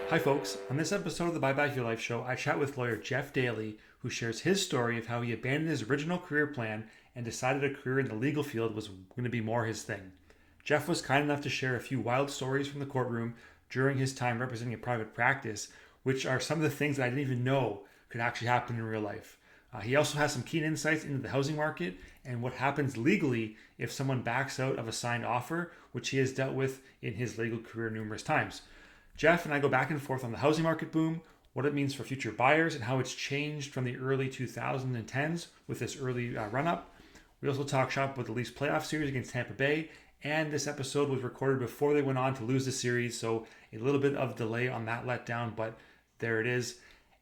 Hi, folks. On this episode of the Buy Back Your Life show, I chat with lawyer Geoff Daley, who shares his story of how he abandoned his original career plan and decided a career in the legal field was going to be more his thing. Geoff was kind enough to share a few wild stories from the courtroom during his time representing a private practice, which are some of the things that I didn't even know could actually happen in real life. He also has some keen insights into the housing market and what happens legally if someone backs out of a signed offer, which he has dealt with in his legal career numerous times. Geoff and I go back and forth on the housing market boom, what it means for future buyers, and how it's changed from the early 2010s with this early run up. We also talk shop with the Leafs playoff series against Tampa Bay, and this episode was recorded before they went on to lose the series, so a little bit of delay on that letdown, but there it is.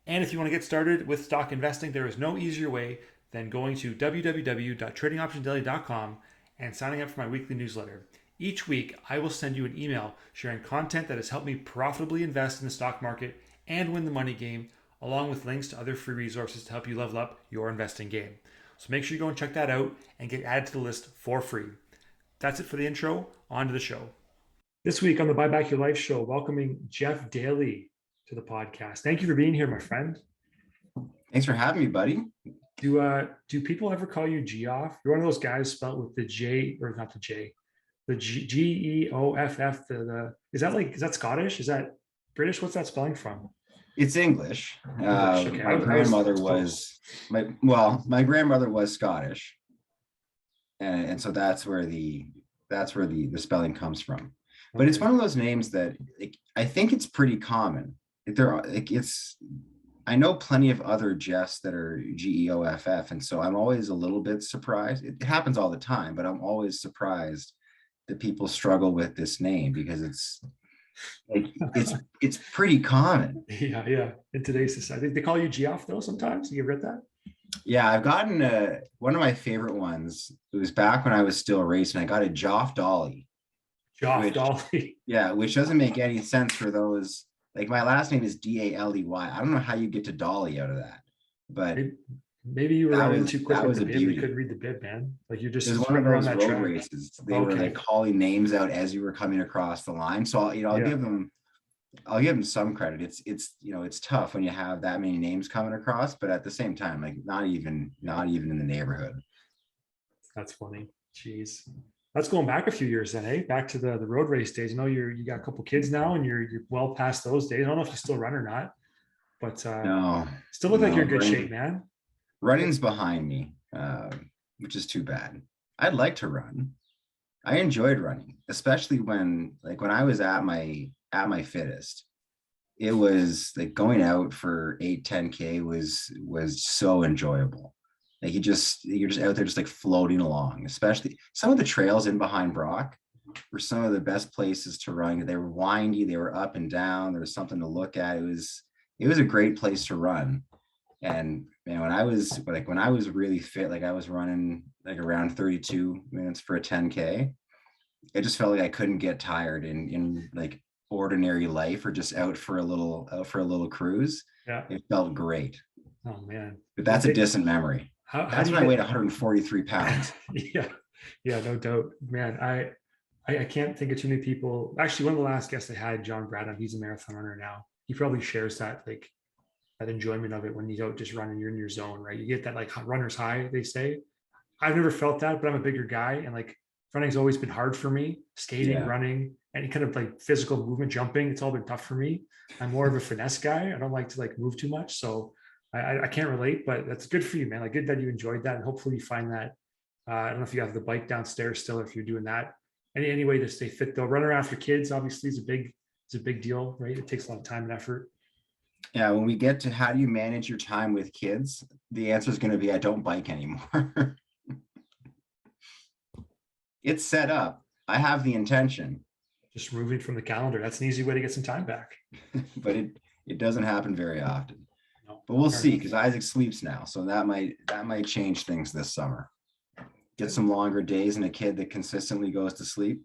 And if you want to get started with stock investing, there is no easier way than going to www.tradingoptionsdaily.com and signing up for my weekly newsletter. Each week, I will send you an email sharing content that has helped me profitably invest in the stock market and win the money game, along with links to other free resources to help you level up your investing game. So make sure you go and check that out and get added to the list for free. That's it for the intro. On to the show. This week on the Buy Back Your Life show, welcoming Geoff Daley to the podcast. Thank you for being here, my friend. Thanks for having me, buddy. Do people ever call you Geoff? You're one of those guys spelled with the J, or not the J, the Geoff. Is that Scottish? Is that British? What's that spelling from? It's English. Okay. My grandmother was Scottish, and so that's where the spelling comes from. But it's one of those names that I think it's pretty common. I know plenty of other Jeffs that are Geoff, and so I'm always a little bit surprised. It happens all the time, but I'm always surprised that people struggle with this name because it's pretty common. Yeah. In today's society, they call you Geoff though. Sometimes you read that. Yeah, I've gotten one of my favorite ones. It was back when I was still racing. I got a Geoff Daley. Geoff Daley. Yeah, which doesn't make any sense for those. Like my last name is Daley. I don't know how you get to Dolly out of that, but maybe you were running too quick. That was a beauty. You couldn't read the bib, man. Like you just. It was one of those road races. They were like calling names out as you were coming across the line. So I'll give them some credit. It's tough when you have that many names coming across, but at the same time, like not even in the neighborhood. That's funny. Jeez. That's going back a few years then, eh? Back to the road race days. I know you got a couple kids now and you're well past those days. I don't know if you still run or not, but no, still look like you're in good shape, man. Running's behind me, which is too bad. I'd like to run. I enjoyed running, especially when I was at my fittest. It was like going out for 8-10K was so enjoyable. Like you're just out there just like floating along. Especially some of the trails in behind Brock were some of the best places to run. They were windy, they were up and down. There was something to look at. It was a great place to run. And man, when I was really fit, like I was running like around 32 minutes for a 10K. It just felt like I couldn't get tired in like ordinary life or just out for a little cruise. Yeah, it felt great. Oh man, but that's a distant memory. That's when I weighed 143 pounds. Yeah, no doubt, man. I can't think of too many people. Actually, one of the last guests I had, John Bradham, he's a marathon runner now. He probably shares that that enjoyment of it when you don't just run and you're in your zone, right? You get that like runner's high, they say. I've never felt that, but I'm a bigger guy and like running's always been hard for me. Skating, running, any kind of like physical movement, jumping, it's all been tough for me. I'm more of a finesse guy. I don't like to like move too much. So I can't relate, but that's good for you, man. Like good that you enjoyed that. And hopefully you find that, I don't know if you have the bike downstairs still, or if you're doing that. Any way to stay fit though. Running after kids obviously is a big deal, right? It takes a lot of time and effort. Yeah, when we get to how do you manage your time with kids, the answer is going to be I don't bike anymore. It's set up. I have the intention. Just removing from the calendar. That's an easy way to get some time back. But it doesn't happen very often. No, but we'll see, because Isaac sleeps now, so that might change things this summer. Get some longer days and a kid that consistently goes to sleep.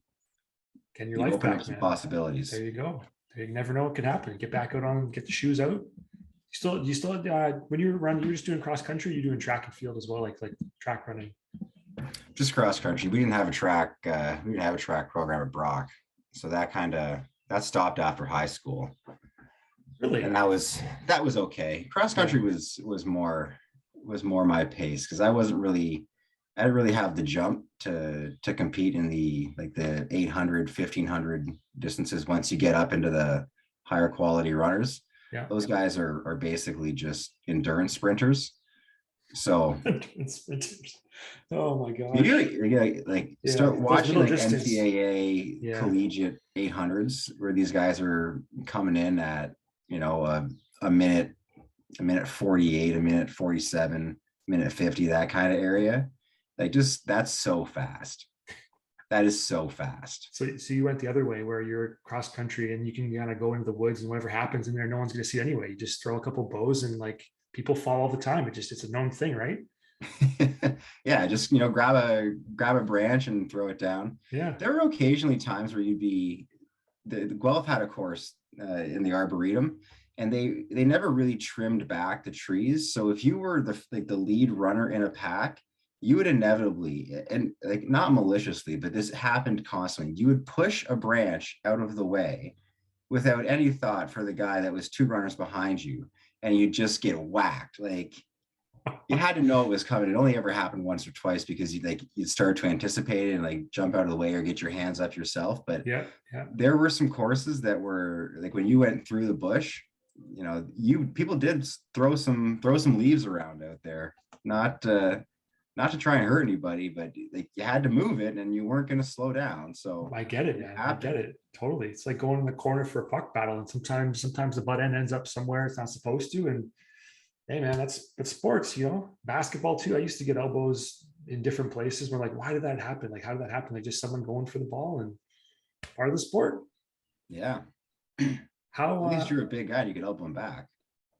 Can your life open up some possibilities? There you go. You never know what could happen. Get back out on, get the shoes out. You still when you run, you're just doing cross country. You're doing track and field as well, like track running. Just cross country. We didn't have a track. We didn't have a track program at Brock, so that stopped after high school. Really? And that was okay. Cross country was more my pace because I didn't really have the jump to compete in the 800, 1500 distances. Once you get up into the higher quality runners, Yeah. those guys are basically just endurance sprinters. So Sprinters. Oh my you gosh. do like Yeah. start Those watching middle like distance. NCAA Yeah. collegiate 800s where these guys are coming in at a minute, a minute 48, a minute 47, minute 50, that kind of area. Like just that's so fast. That is so fast. So you went the other way where you're cross country and you can kind of go into the woods and whatever happens in there, no one's going to see it anyway. You just throw a couple bows and like people fall all the time. It's a known thing, right? Yeah, just grab a branch and throw it down. Yeah. There were occasionally times where the Guelph had a course in the Arboretum, and they never really trimmed back the trees. So if you were the lead runner in a pack, you would inevitably, and like not maliciously, but this happened constantly. You would push a branch out of the way without any thought for the guy that was two runners behind you, and you just get whacked. Like you had to know it was coming. It only ever happened once or twice because you'd start to anticipate it and like jump out of the way or get your hands up yourself. But Yeah. Yeah. there were some courses that were like when you went through the bush, people did throw some leaves around out there, not to try and hurt anybody, but like you had to move it and you weren't going to slow down. So I get it, it man. I get happened. it. Totally. It's like going in the corner for a puck battle. And sometimes the butt end ends up somewhere it's not supposed to. And hey man, that's sports, basketball too. I used to get elbows in different places. We're like, why did that happen? Like, how did that happen? Like just someone going for the ball and part of the sport. Yeah. How, At least you're a big guy and you could elbow him back.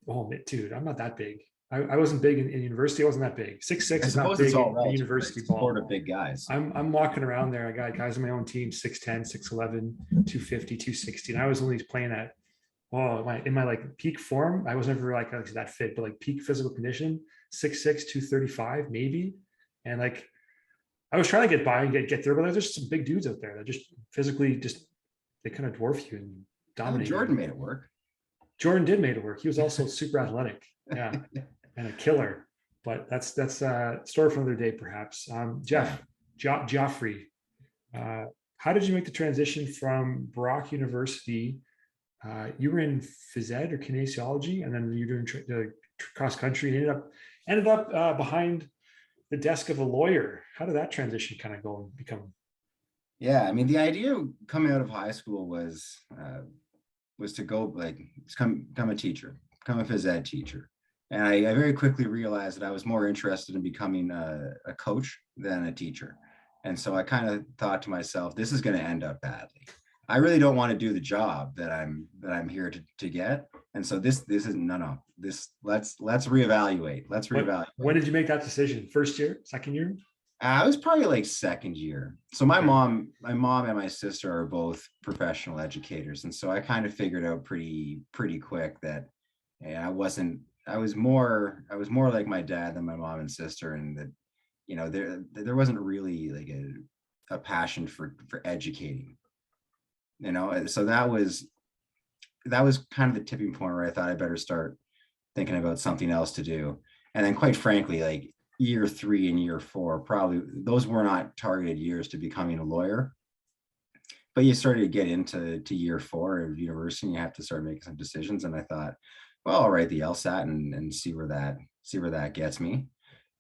oh, dude, I'm not that big. I wasn't big in university. I wasn't that big. 6'6" I is not suppose it's big all in relative, right? university It's a sport ball. of big guys. I'm walking around there. I got guys on my own team, 6'10", 6'11", 250, 260. And I was only playing at, in my like peak form. I was never like that fit, but like peak physical condition, 6'6", 235 maybe. And like, I was trying to get by and get there, but there's just some big dudes out there that just physically they kind of dwarf you and I think dominate Jordan you. made it work. Jordan did made it work. He was also super athletic. Yeah. And a killer. But that's a story for another day, perhaps. Geoff, Joffrey, how did you make the transition from Brock University? You were in phys ed or kinesiology, and then you're doing the cross country. And ended up behind the desk of a lawyer. How did that transition kind of go and become? Yeah, I mean, the idea coming out of high school was to go become a teacher, become a phys ed teacher. And I very quickly realized that I was more interested in becoming a coach than a teacher. And so I kind of thought to myself, this is going to end up badly. I really don't want to do the job that I'm here to get. And so this isn't let's reevaluate. Let's reevaluate. When did you make that decision? First year, second year? I was probably like second year. So my mom and my sister are both professional educators. And so I kind of figured out pretty quick that I was more like my dad than my mom and sister. And that, there wasn't really like a passion for educating, so that was kind of the tipping point where I thought I better start thinking about something else to do. And then quite frankly, like year 3 and year 4, probably those were not targeted years to becoming a lawyer. But you started to get into year 4 of university and you have to start making some decisions. And I thought, well, I'll write the LSAT and see where that gets me.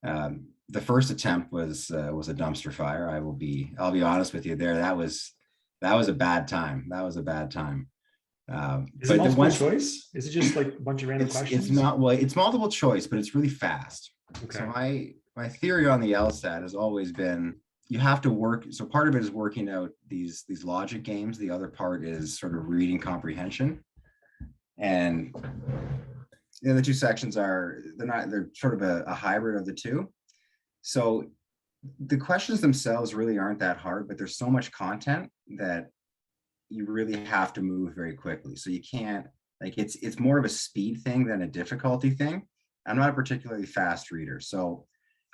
The first attempt was a dumpster fire. I'll be honest with you there. That was a bad time. Is it multiple choice? Is it just like a bunch of random questions? It's not, well, it's multiple choice, but it's really fast. Okay. So my theory on the LSAT has always been you have to work. So part of it is working out these logic games. The other part is sort of reading comprehension. And the other two sections they're sort of a hybrid of the two. So the questions themselves really aren't that hard, but there's so much content that you really have to move very quickly. So you can't, like, it's more of a speed thing than a difficulty thing. I'm not a particularly fast reader. So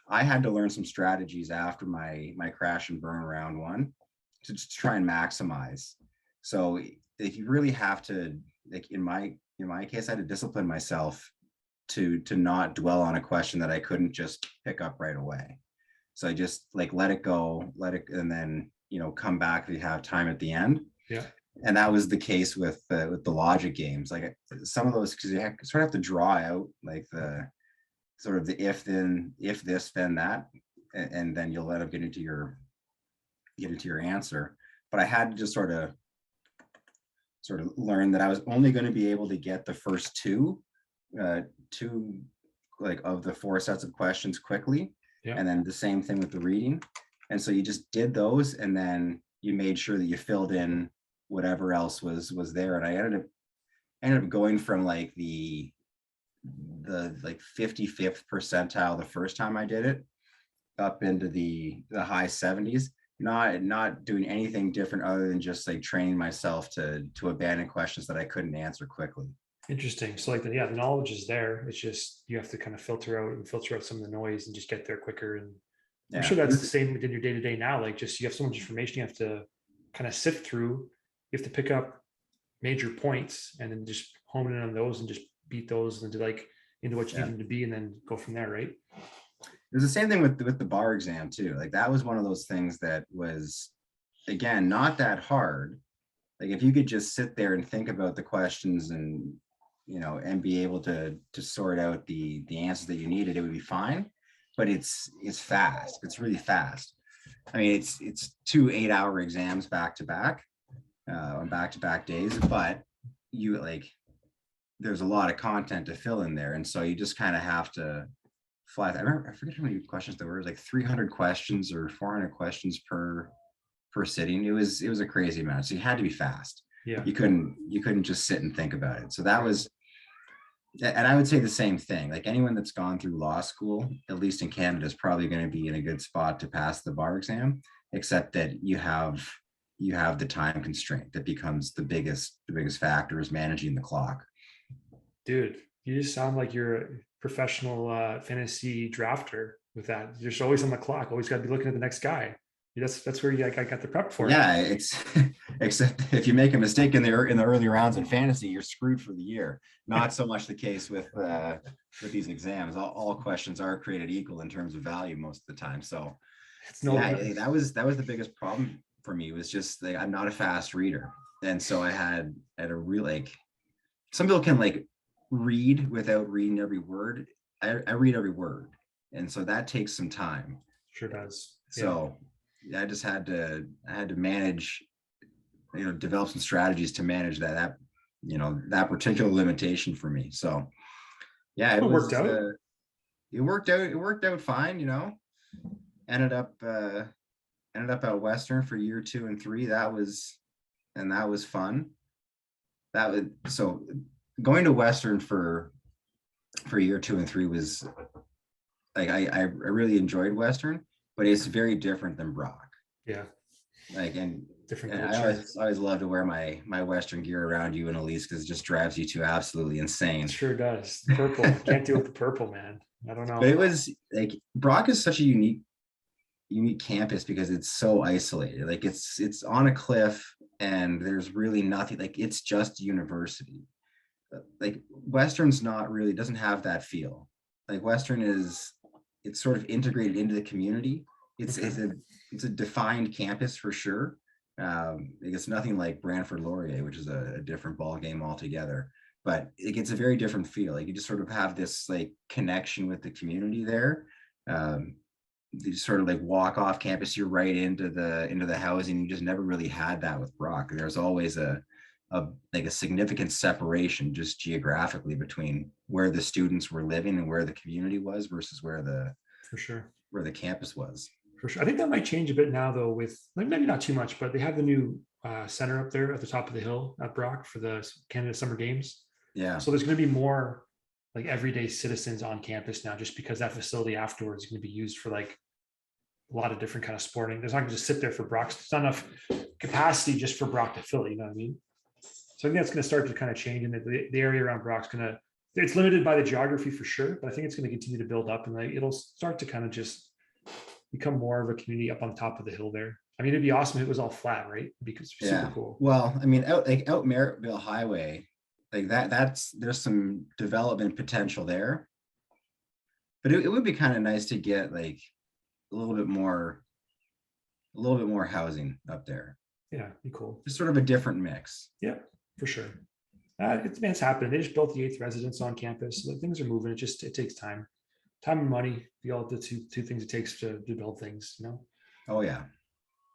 I had to learn some strategies after my crash and burn round 1 to just try and maximize. So if you really have to, like in my in my case, I had to discipline myself to not dwell on a question that I couldn't just pick up right away. So I just like let it go, and then come back if you have time at the end. Yeah. And that was the case with the logic games. Like some of those, because you sort of have to draw out like the sort of the if this then that, and then you'll let them get into your answer. But I had to just sort of learn that I was only going to be able to get the first two like of the 4 sets of questions quickly. Yeah. And then the same thing with the reading. And so you just did those, and then you made sure that you filled in whatever else was there. And I ended up going from like the like 55th percentile the first time I did it up into the high 70s, not doing anything different other than just like training myself to abandon questions that I couldn't answer quickly. Interesting. So like the knowledge is there. It's just you have to kind of filter out some of the noise and just get there quicker. And I'm sure that's the same in your day-to-day now. Like just you have so much information you have to kind of sift through. You have to pick up major points and then just hone in on those and just beat those into what you need them to be, and then go from there, right? There's the same thing with the bar exam too. Like that was one of those things that was, again, not that hard. Like if you could just sit there and think about the questions and and be able to sort out the answers that you needed, it would be fine. But it's fast. It's really fast. I mean, it's 2 8-hour exams back to back on back-to-back days, but you there's a lot of content to fill in there, and so you just kind of have to fly. I forget how many questions there were. It was like 300 questions or 400 questions per sitting. It was a crazy amount. So you had to be fast. Yeah. You couldn't just sit and think about it. So that was, and I would say the same thing. Like anyone that's gone through law school, at least in Canada, is probably going to be in a good spot to pass the bar exam, except that you have the time constraint that becomes the biggest factor, is managing the clock. Dude, you just sound like you're a professional fantasy drafter with that. You're just always on the clock, always got to be looking at the next guy. That's where I got the prep for. Yeah, except if you make a mistake in the early rounds in fantasy, you're screwed for the year. Not so much the case with these exams. All questions are created equal in terms of value most of the time. So that was the biggest problem for me, was just like, I'm not a fast reader, and so I had a real some people can read without reading every word. I read every word, and so that takes some time. Sure does. So I just had to manage, develop some strategies to manage that particular limitation for me. So it worked out. It worked out fine. Ended up at Western for year 2 and 3. That was fun. So going to Western for year 2 and 3 was I really enjoyed Western, but it's very different than Brock. Yeah. And different culture. I always love to wear my Western gear around you and Elise, because it just drives you two absolutely insane. It sure does. Purple. Can't deal with the purple, man. I don't know. But it was Brock is such a unique campus because it's so isolated. It's on a cliff and there's really nothing. It's just university. Western's not really, doesn't have that feel. Western it's sort of integrated into the community. It's a defined campus for sure. It's nothing like Brantford Laurier, which is a different ball game altogether. But it gets a very different feel. You just sort of have this connection with the community there. You just sort of walk off campus, you're right into the housing. You just never really had that with Brock. There's always a significant separation just geographically between where the students were living and where the community was versus where the campus was. For sure. I think that might change a bit now though, with maybe not too much, but they have the new center up there at the top of the hill at Brock for the Canada Summer Games. Yeah. So there's going to be more everyday citizens on campus now, just because that facility afterwards is going to be used for a lot of different kind of sporting. There's not going to just sit there for Brock. It's not enough capacity just for Brock to fill it. You know what I mean? So I think that's going to start to kind of change, and the area around Brock's it's limited by the geography for sure, but I think it's going to continue to build up, and it'll start to kind of just become more of a community up on top of the hill there. I mean, it'd be awesome if it was all flat, right? Because it's super cool. Well, I mean, out Merrittville Highway, like there's some development potential there, but it would be kind of nice to get like a little bit more housing up there. Yeah, be cool. Just sort of a different mix. Yeah, for sure. It's happening. They just built the eighth residence on campus, so things are moving. It takes time and money. The all the two things it takes to build things, you know. Oh yeah.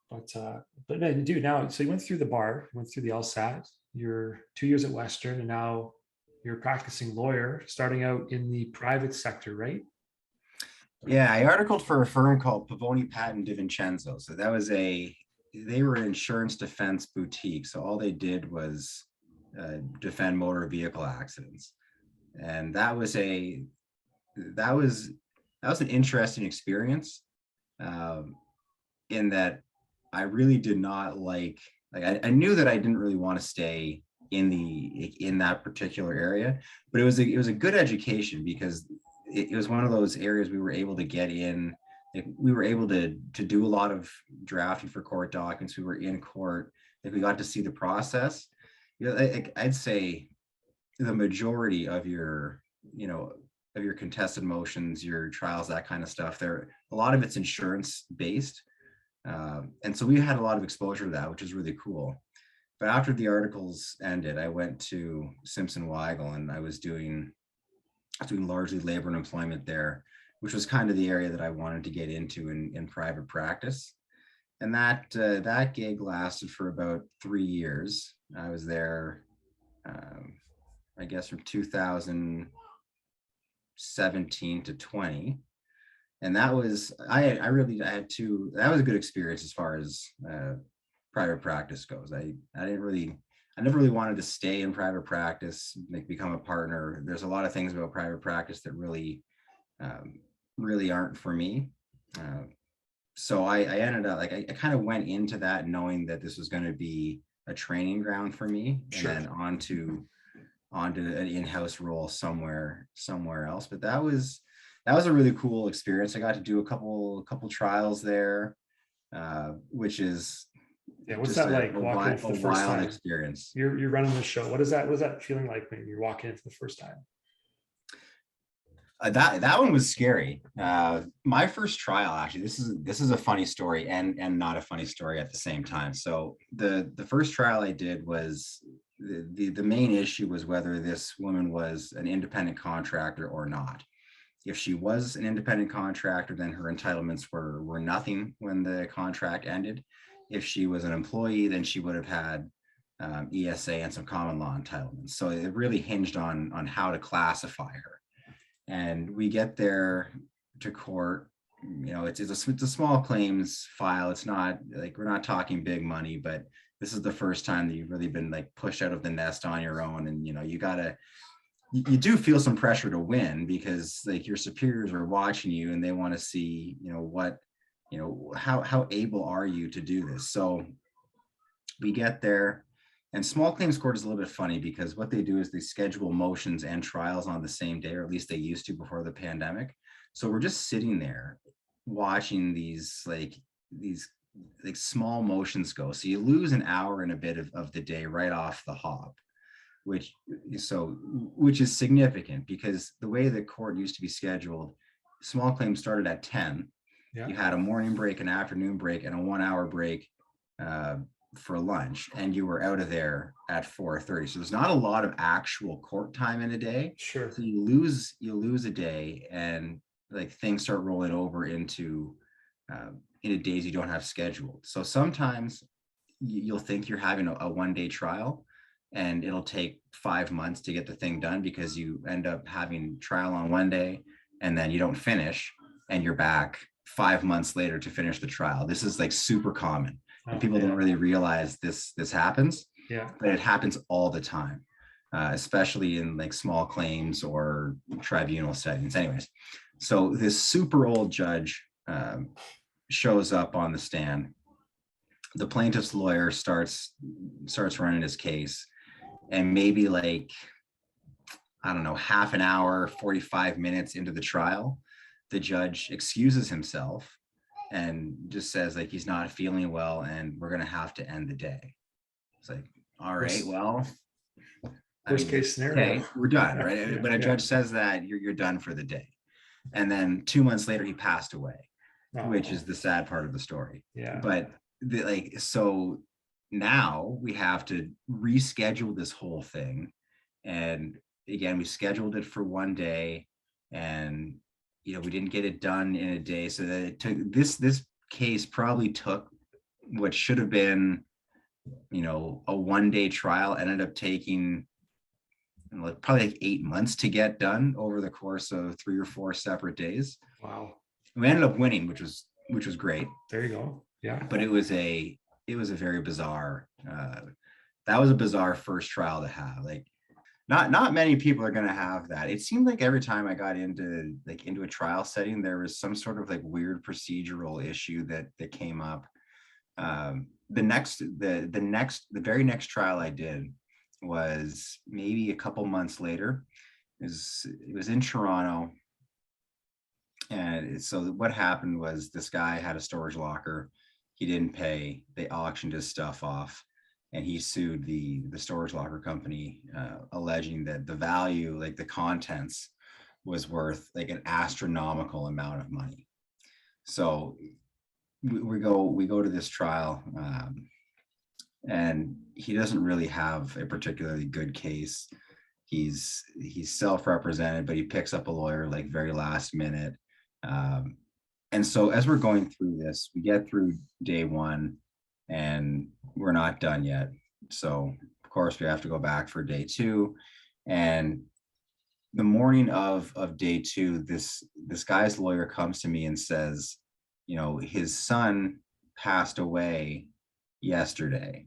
But man, dude, now so you went through the bar, you went through the LSAT. You're 2 years at Western, and now you're a practicing lawyer, starting out in the private sector, right? Yeah, I articled for a firm called Pavoni Patent DiVincenzo. So they were an insurance defense boutique. So all they did was defend motor vehicle accidents, and that was an interesting experience. In that I really did not I knew that I didn't really want to stay in that particular area, but it was a good education because it was one of those areas we were able to get in. We were able to do a lot of drafting for court documents. We were in court. We got to see the process. I'd say the majority of your contested motions, your trials, that kind of stuff, a lot of it's insurance based. And so we had a lot of exposure to that, which is really cool. But after the articles ended, I went to Simpson Weigel, and I was doing largely labor and employment there, which was kind of the area that I wanted to get into in private practice. And that gig lasted for about 3 years. I was there, I guess, from 2017 to 20. And that was that was a good experience as far as private practice goes. I never really wanted to stay in private practice, become a partner. There's a lot of things about private practice that really aren't for me. So I ended up I kind of went into that knowing that this was going to be a training ground for me, sure, and then onto an in-house role somewhere else. But that was a really cool experience. I got to do a couple trials there, which is what's that like? Walking in for the first time experience. You're running the show. What is that feeling like when you're walking in for the first time? That one was scary. My first trial, actually, this is a funny story and not a funny story at the same time. So the first trial I did was the main issue was whether this woman was an independent contractor or not. If she was an independent contractor, then her entitlements were nothing when the contract ended. If she was an employee, then she would have had ESA and some common law entitlements. So it really hinged on how to classify her. And we get there to court. It's a small claims file. It's not like we're not talking big money, but this is the first time that you've really been pushed out of the nest on your own, and you do feel some pressure to win because your superiors are watching you and they want to see, how able are you to do this? So we get there, and small claims court is a little bit funny because what they do is they schedule motions and trials on the same day, or at least they used to before the pandemic. So we're just sitting there watching these small motions go. So you lose an hour and a bit of the day right off the hop, which is significant because the way the court used to be scheduled, small claims started at 10. Yeah. You had a morning break, an afternoon break, and a 1 hour break for lunch, and you were out of there at 4:30. So there's not a lot of actual court time in a day. Sure. So you lose a day, and things start rolling over into days you don't have scheduled. So sometimes you'll think you're having a 1 day trial, and it'll take 5 months to get the thing done because you end up having trial on 1 day and then you don't finish, and you're back 5 months later to finish the trial. This is super common. And people don't really realize this happens. Yeah. But it happens all the time, especially in small claims or tribunal settings. Anyways, so this super old judge shows up on the stand. The plaintiff's lawyer starts running his case, and maybe half an hour, 45 minutes into the trial, the judge excuses himself and just says he's not feeling well and we're going to have to end the day. It's all right, well, I Worst mean, case scenario. okay, we're done, Yeah, right? yeah, When a yeah. judge says that, you're done for the day. And then 2 months later, he passed away, which is Oh, the sad part of the story. yeah. But so now we have to reschedule this whole thing. And again, we scheduled it for one day, and we didn't get it done in a day. So that it took this case probably took what should have been, a 1 day trial, ended up taking probably like 8 months to get done over the course of 3 or 4 separate days. Wow. We ended up winning, which was great. There you go. Yeah. But it was a very bizarre. That was a bizarre first trial to have. Like, not many people are going to have that. It seemed like every time I got into a trial setting, there was some sort of like weird procedural issue that came up. The very next trial I did was maybe a couple months later. It was in Toronto. And so what happened was this guy had a storage locker. He didn't pay. They auctioned his stuff off, and he sued the storage locker company, alleging that the value, like the contents, was worth like an astronomical amount of money. So we go to this trial, and he doesn't really have a particularly good case. He's self-represented, but he picks up a lawyer like very last minute. And so as we're going through this, we get through day one, and we're not done yet. So of course we have to go back for day two. And the morning of day two, this guy's lawyer comes to me and says, his son passed away yesterday,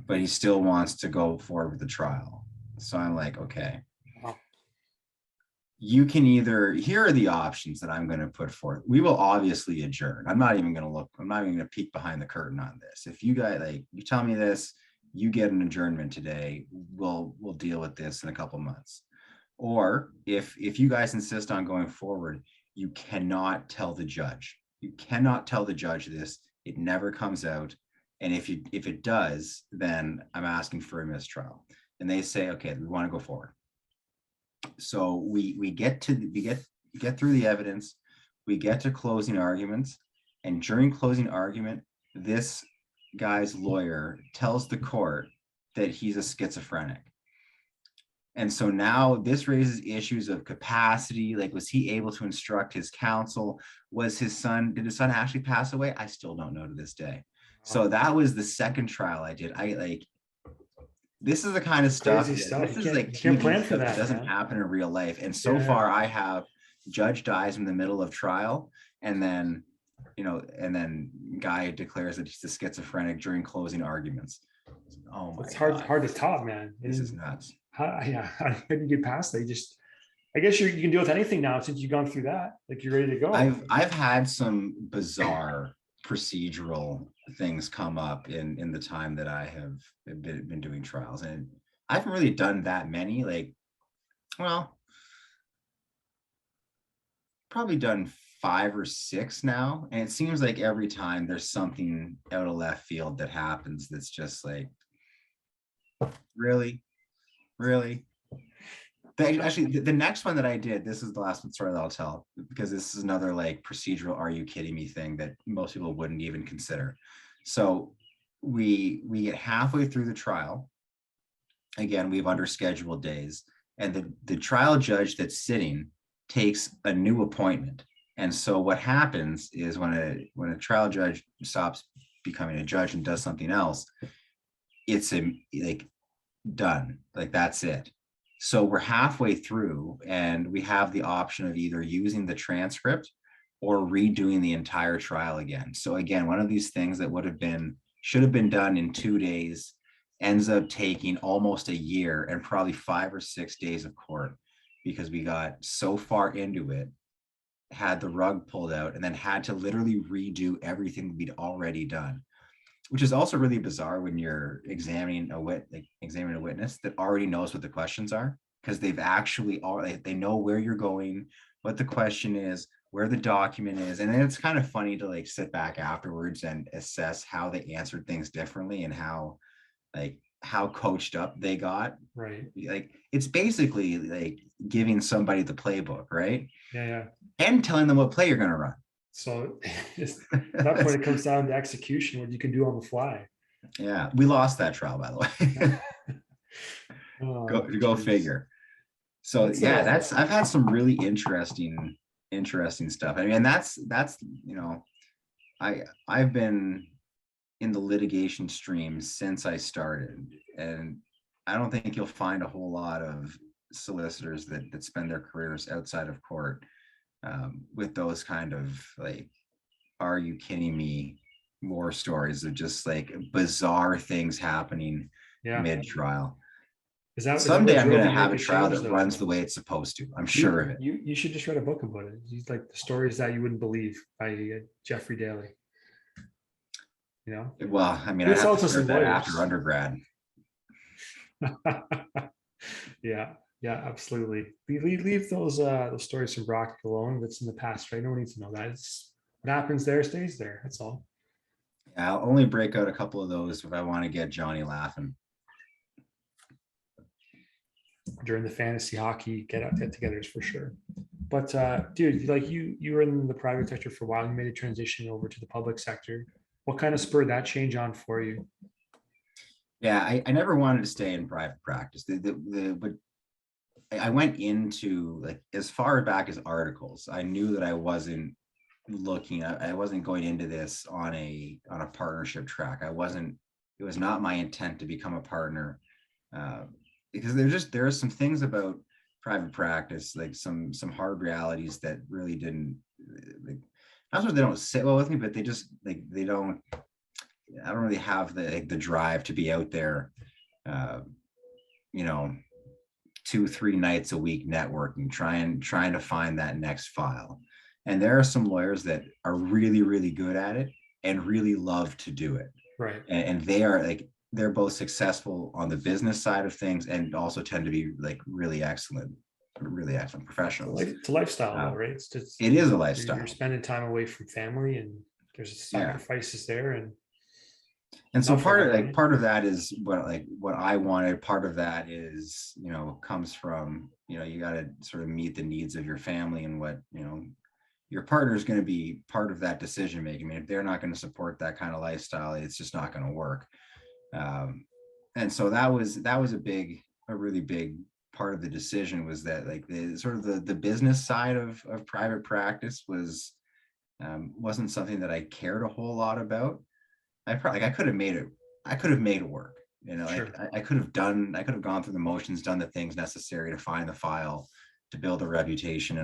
but he still wants to go forward with the trial. So I'm like, okay, Wow. you can here are the options that I'm going to put forth. We will obviously adjourn. I'm not even going to peek behind the curtain on this. If you guys you tell me this, you get an adjournment today, we'll deal with this in a couple months. Or if you guys insist on going forward, you cannot tell the judge. You cannot tell the judge this. It never comes out. And if it does, then I'm asking for a mistrial. And they say, okay, we want to go forward. So we get through the evidence, we get to closing arguments, and during closing argument, this guy's lawyer tells the court that he's a schizophrenic. And so now this raises issues of capacity. Like, was he able to instruct his counsel? Did his son actually pass away? I still don't know to this day. So that was the second trial I did. This is the kind of stuff. Crazy stuff. This is like You can't TV plan stuff for that. doesn't Man. happen in real life. And so far, I have judge dies in the middle of trial, and then guy declares that he's a schizophrenic during closing arguments. Oh my! It's hard to top, man. This is nuts. How do you get past that? I guess you can deal with anything now since you've gone through that. Like, you're ready to go. I've had some bizarre procedural things come up in the time that I have been doing trials, and I haven't really done that many. Probably done 5 or 6 now, and it seems like every time there's something out of left field that happens that's just like, really. Actually, the next one that I did, this is the last story that I'll tell, because this is another like procedural "are you kidding me" thing that most people wouldn't even consider. So we get halfway through the trial. Again, we have under scheduled days, and the trial judge that's sitting takes a new appointment. And so what happens is when a trial judge stops becoming a judge and does something else, it's done. Like, that's it. So we're halfway through, and we have the option of either using the transcript or redoing the entire trial again. So again, one of these things that should have been done in 2 days ends up taking almost a year and probably 5 or 6 days of court, because we got so far into it, had the rug pulled out, and then had to literally redo everything we'd already done, which is also really bizarre when you're examining a witness that already knows what the questions are, because they know where you're going, what the question is, where the document is. And then it's kind of funny to like sit back afterwards and assess how they answered things differently, and how like how coached up they got. Right. Like it's basically like giving somebody the playbook, right? Yeah. Yeah. And telling them what play you're going to run. So at that point, it comes down to execution, what you can do on the fly. Yeah, we lost that trial, by the way. Oh, Go geez. figure. So That's yeah, a that's I've had some really interesting stuff. I mean, and that's I've been in the litigation stream since I started, and I don't think you'll find a whole lot of solicitors that spend their careers outside of court with those kind of like, are you kidding me? More stories of just like bizarre things happening yeah. mid trial. Is that what Someday I'm drove going to you to have make a a trial change that though? runs the way it's supposed to. I'm You sure of it. you should just write a book about it. It's like the stories that you wouldn't believe by Jeffrey Daley. You know, Well, I mean, give I'd us have to also some start that after lawyers. undergrad. Yeah, yeah, absolutely. Leave those stories from Brock alone. That's in the past, right? No one needs to know that. It's what happens there stays there. That's all. Yeah, I'll only break out a couple of those if I want to get Johnny laughing. During the fantasy hockey get-togethers for sure. But dude, like you were in the private sector for a while. You made a transition over to the public sector. What kind of spurred that change on for you? Yeah, I never wanted to stay in private practice. But I went into like as far back as articles. I knew that I wasn't I wasn't going into this on a partnership track. I wasn't, it was not my intent to become a partner. Uh, because there are some things about private practice, like some hard realities that really didn't like, not that they don't sit well with me, but they just like they don't, I don't really have the drive to be out there, uh, you know, 2-3 nights a week networking, trying to find that next file. And there are some lawyers that are really, really good at it and really love to do it. Right. And they are like, they're both successful on the business side of things and also tend to be like really excellent professionals. It's a lifestyle though, right? It's just It is a you're lifestyle. spending time away from family and there's Yeah. sacrifices there and And so not for everybody. part of that is what I wanted. Part of that is, comes from, you got to sort of meet the needs of your family and what, your partner is going to be part of that decision making. I mean, if they're not going to support that kind of lifestyle, it's just not going to work. And so that was a really big part of the decision, was that like the sort of the business side of private practice wasn't something that I cared a whole lot about. I could have made it work. Sure. Like I could have gone through the motions, done the things necessary to find the file, to build a reputation,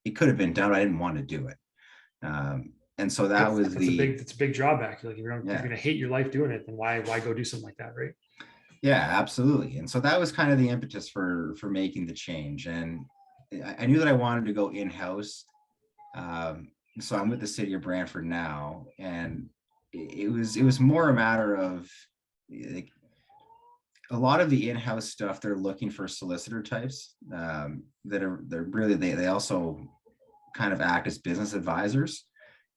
it could have been done. I didn't want to do it. And so that was that's a big drawback. Like if you're yeah. gonna hate your life doing it, then why go do something like that, right? Yeah, absolutely. And so that was kind of the impetus for making the change. And I knew that I wanted to go in-house. So I'm with the city of Brantford now, and it was more a matter of like a lot of the in-house stuff. They're looking for solicitor types they also kind of act as business advisors.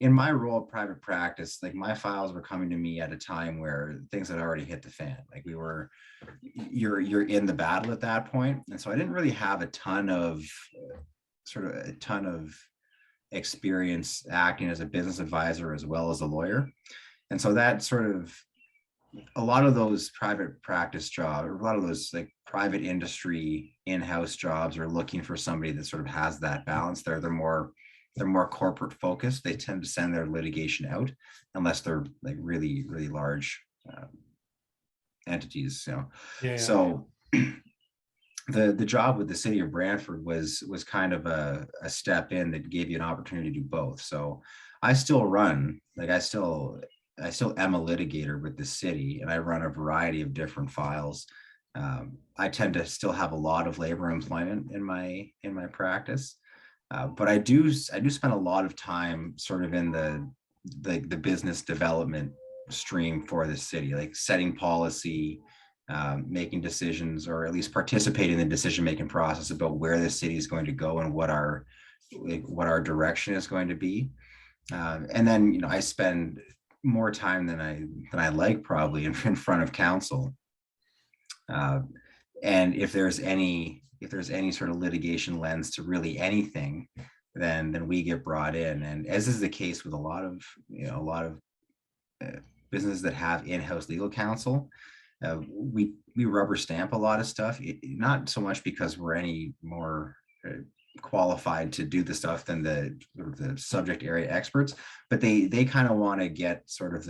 In my role of private practice, like my files were coming to me at a time where things had already hit the fan. Like you're in the battle at that point. And so I didn't really have a ton of experience acting as a business advisor as well as a lawyer. And so that sort of, a lot of those private practice jobs, or a lot of those like private industry in-house jobs, are looking for somebody that sort of has that balance. They're more corporate focused. They tend to send their litigation out unless they're like really, really large entities. Yeah. So the job with the city of Brantford was kind of a step in that gave you an opportunity to do both. So I still run, like I still am a litigator with the city, and I run a variety of different files. I tend to still have a lot of labor employment in my practice, but I do spend a lot of time sort of in the business development stream for the city, like setting policy, making decisions, or at least participating in the decision-making process about where the city is going to go and what our direction is going to be. And then, I spend more time than I like probably in front of counsel. Uh, and if there's any sort of litigation lens to really anything, then we get brought in. And as is the case with a lot of businesses that have in-house legal counsel, we rubber stamp a lot of stuff. Not so much because we're any more qualified to do the stuff than the subject area experts, but they kind of want to get sort of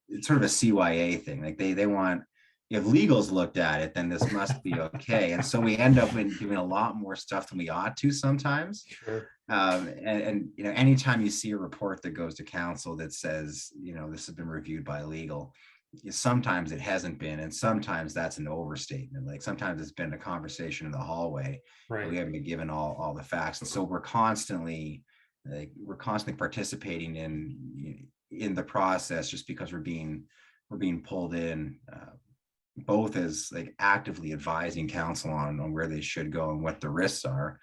it's sort of a CYA thing. Like they want, if legal's looked at it, then this must be okay. And so we end up doing a lot more stuff than we ought to sometimes. Sure. And anytime you see a report that goes to council that says, this has been reviewed by legal, sometimes it hasn't been, and sometimes that's an overstatement. Like sometimes it's been a conversation in the hallway, Right. and we haven't been given all the facts. And so we're constantly participating in the process, just because we're being pulled in, both as like actively advising council on where they should go and what the risks are.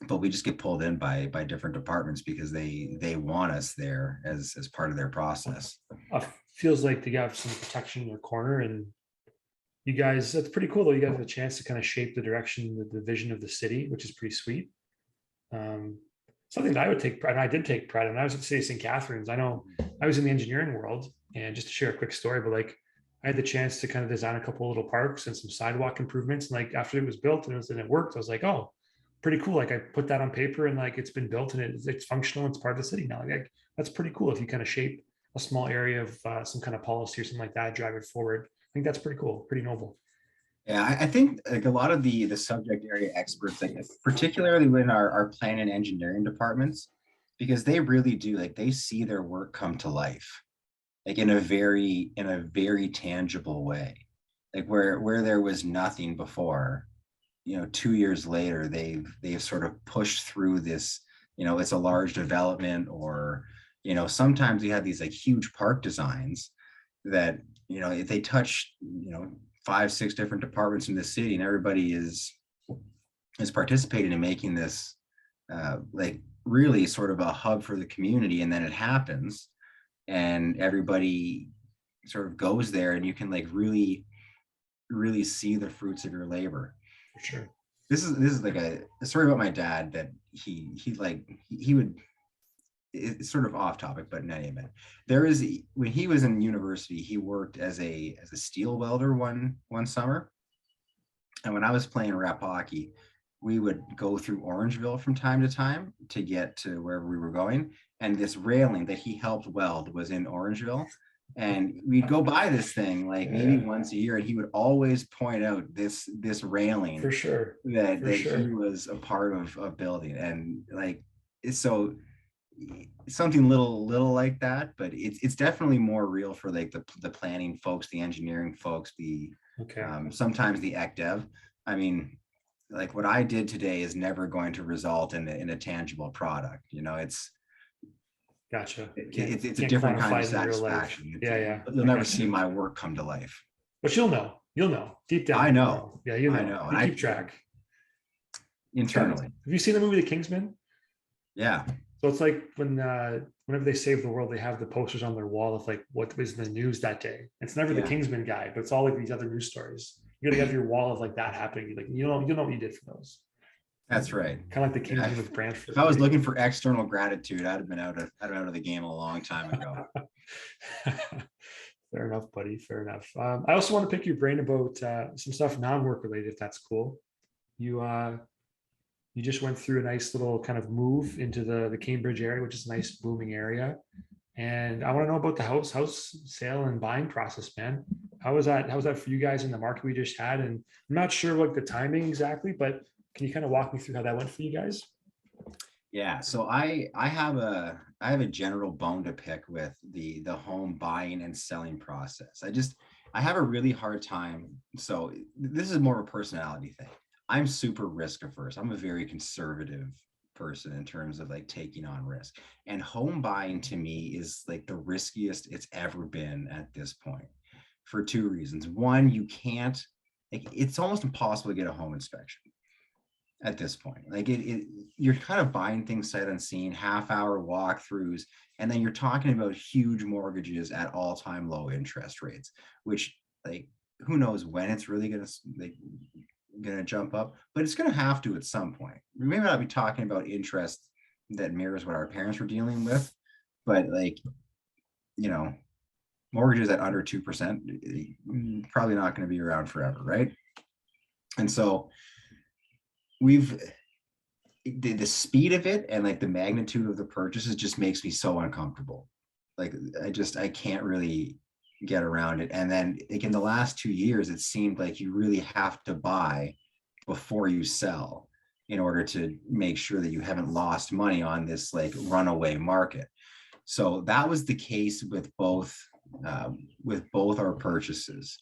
But we just get pulled in by different departments because they want us there as part of their process. Feels like they have some protection in their corner, and you guys, that's pretty cool though. You guys have a chance to kind of shape the direction, the vision of the city, which is pretty sweet. Something that I would take pride, and I did take pride in when I was at the city of St. Catharines. I know I was in the engineering world, and just to share a quick story, but like I had the chance to kind of design a couple of little parks and some sidewalk improvements. And like after it was built and it worked, I was like, oh, pretty cool. Like I put that on paper and like it's been built and it's functional. It's part of the city now. Like that's pretty cool. If you kind of shape a small area of some kind of policy or something like that, drive it forward. I think that's pretty cool, pretty noble. Yeah, I think like a lot of the subject area experts, like particularly in our plan and engineering departments, because they really do, like they see their work come to life, like in a very tangible way, like where there was nothing before. 2 years later, they've sort of pushed through this. It's a large development, or sometimes we have these like huge park designs that if they touch 5-6 different departments in the city, and everybody is participating in making this like really sort of a hub for the community. And then it happens and everybody sort of goes there, and you can like really see the fruits of your labor. For sure. This is like a story about my dad that he would, it's sort of off topic, but in any event, when he was in university, he worked as a steel welder one summer. And when I was playing rep hockey, we would go through Orangeville from time to time to get to wherever we were going. And this railing that he helped weld was in Orangeville. And we'd go by this thing like maybe once a year, and he would always point out this railing For sure. that he was a part of building. And like, so something little like that, but it's definitely more real for like the planning folks, the engineering folks, the sometimes the ec dev. I mean, like what I did today is never going to result in a tangible product. It's gotcha. It's a different kind of satisfaction. You'll never see my work come to life, but you'll know deep down. I know. Yeah, I know. You keep track internally. Have you seen the movie The Kingsman? Yeah. So it's like whenever they save the world, they have the posters on their wall of like what was in the news that day. It's never the Kingsman guy, but it's all like these other news stories. You gotta have your wall of like that happening. Like you know what you did for those. That's right. Kind of like the Kingsman with Brantford. If I was looking for external gratitude, I'd have been out of the game a long time ago. Fair enough, buddy. Fair enough. I also want to pick your brain about some stuff non-work related, if that's cool. You just went through a nice little kind of move into the Cambridge area, which is a nice booming area. And I want to know about the house sale and buying process, man. How was that for you guys in the market we just had? And I'm not sure like the timing exactly, but can you kind of walk me through how that went for you guys? Yeah, so I have a general bone to pick with the home buying and selling process. I have a really hard time. So this is more of a personality thing. I'm super risk averse. I'm a very conservative person in terms of like taking on risk. And home buying to me is like the riskiest it's ever been at this point, for two reasons. One, you can't, like, it's almost impossible to get a home inspection at this point. Like you're kind of buying things sight unseen, half-hour walkthroughs, and then you're talking about huge mortgages at all-time low interest rates, which like who knows when it's really gonna jump up, but it's gonna have to at some point. We may not be talking about interest that mirrors what our parents were dealing with, but like, you know, mortgages at under 2%, probably not going to be around forever, right? And so we've the speed of it and like the magnitude of the purchases just makes me so uncomfortable. Like I can't really get around it. And then like in the last 2 years, it seemed like you really have to buy before you sell in order to make sure that you haven't lost money on this like runaway market. So that was the case with both our purchases.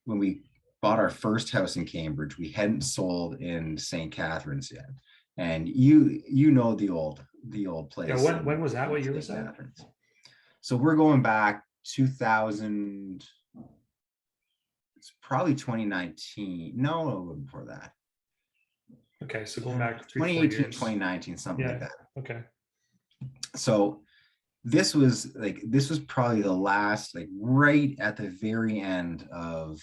When we bought our first house in Cambridge, we hadn't sold in St. Catharines yet. And you know the old place. Yeah, when was that? What year was that? So we're going back 2000. It's probably 2019. No, a little before that. Okay, so going back 2018, 2019, something like that. Okay. So this was probably the last, like right at the very end of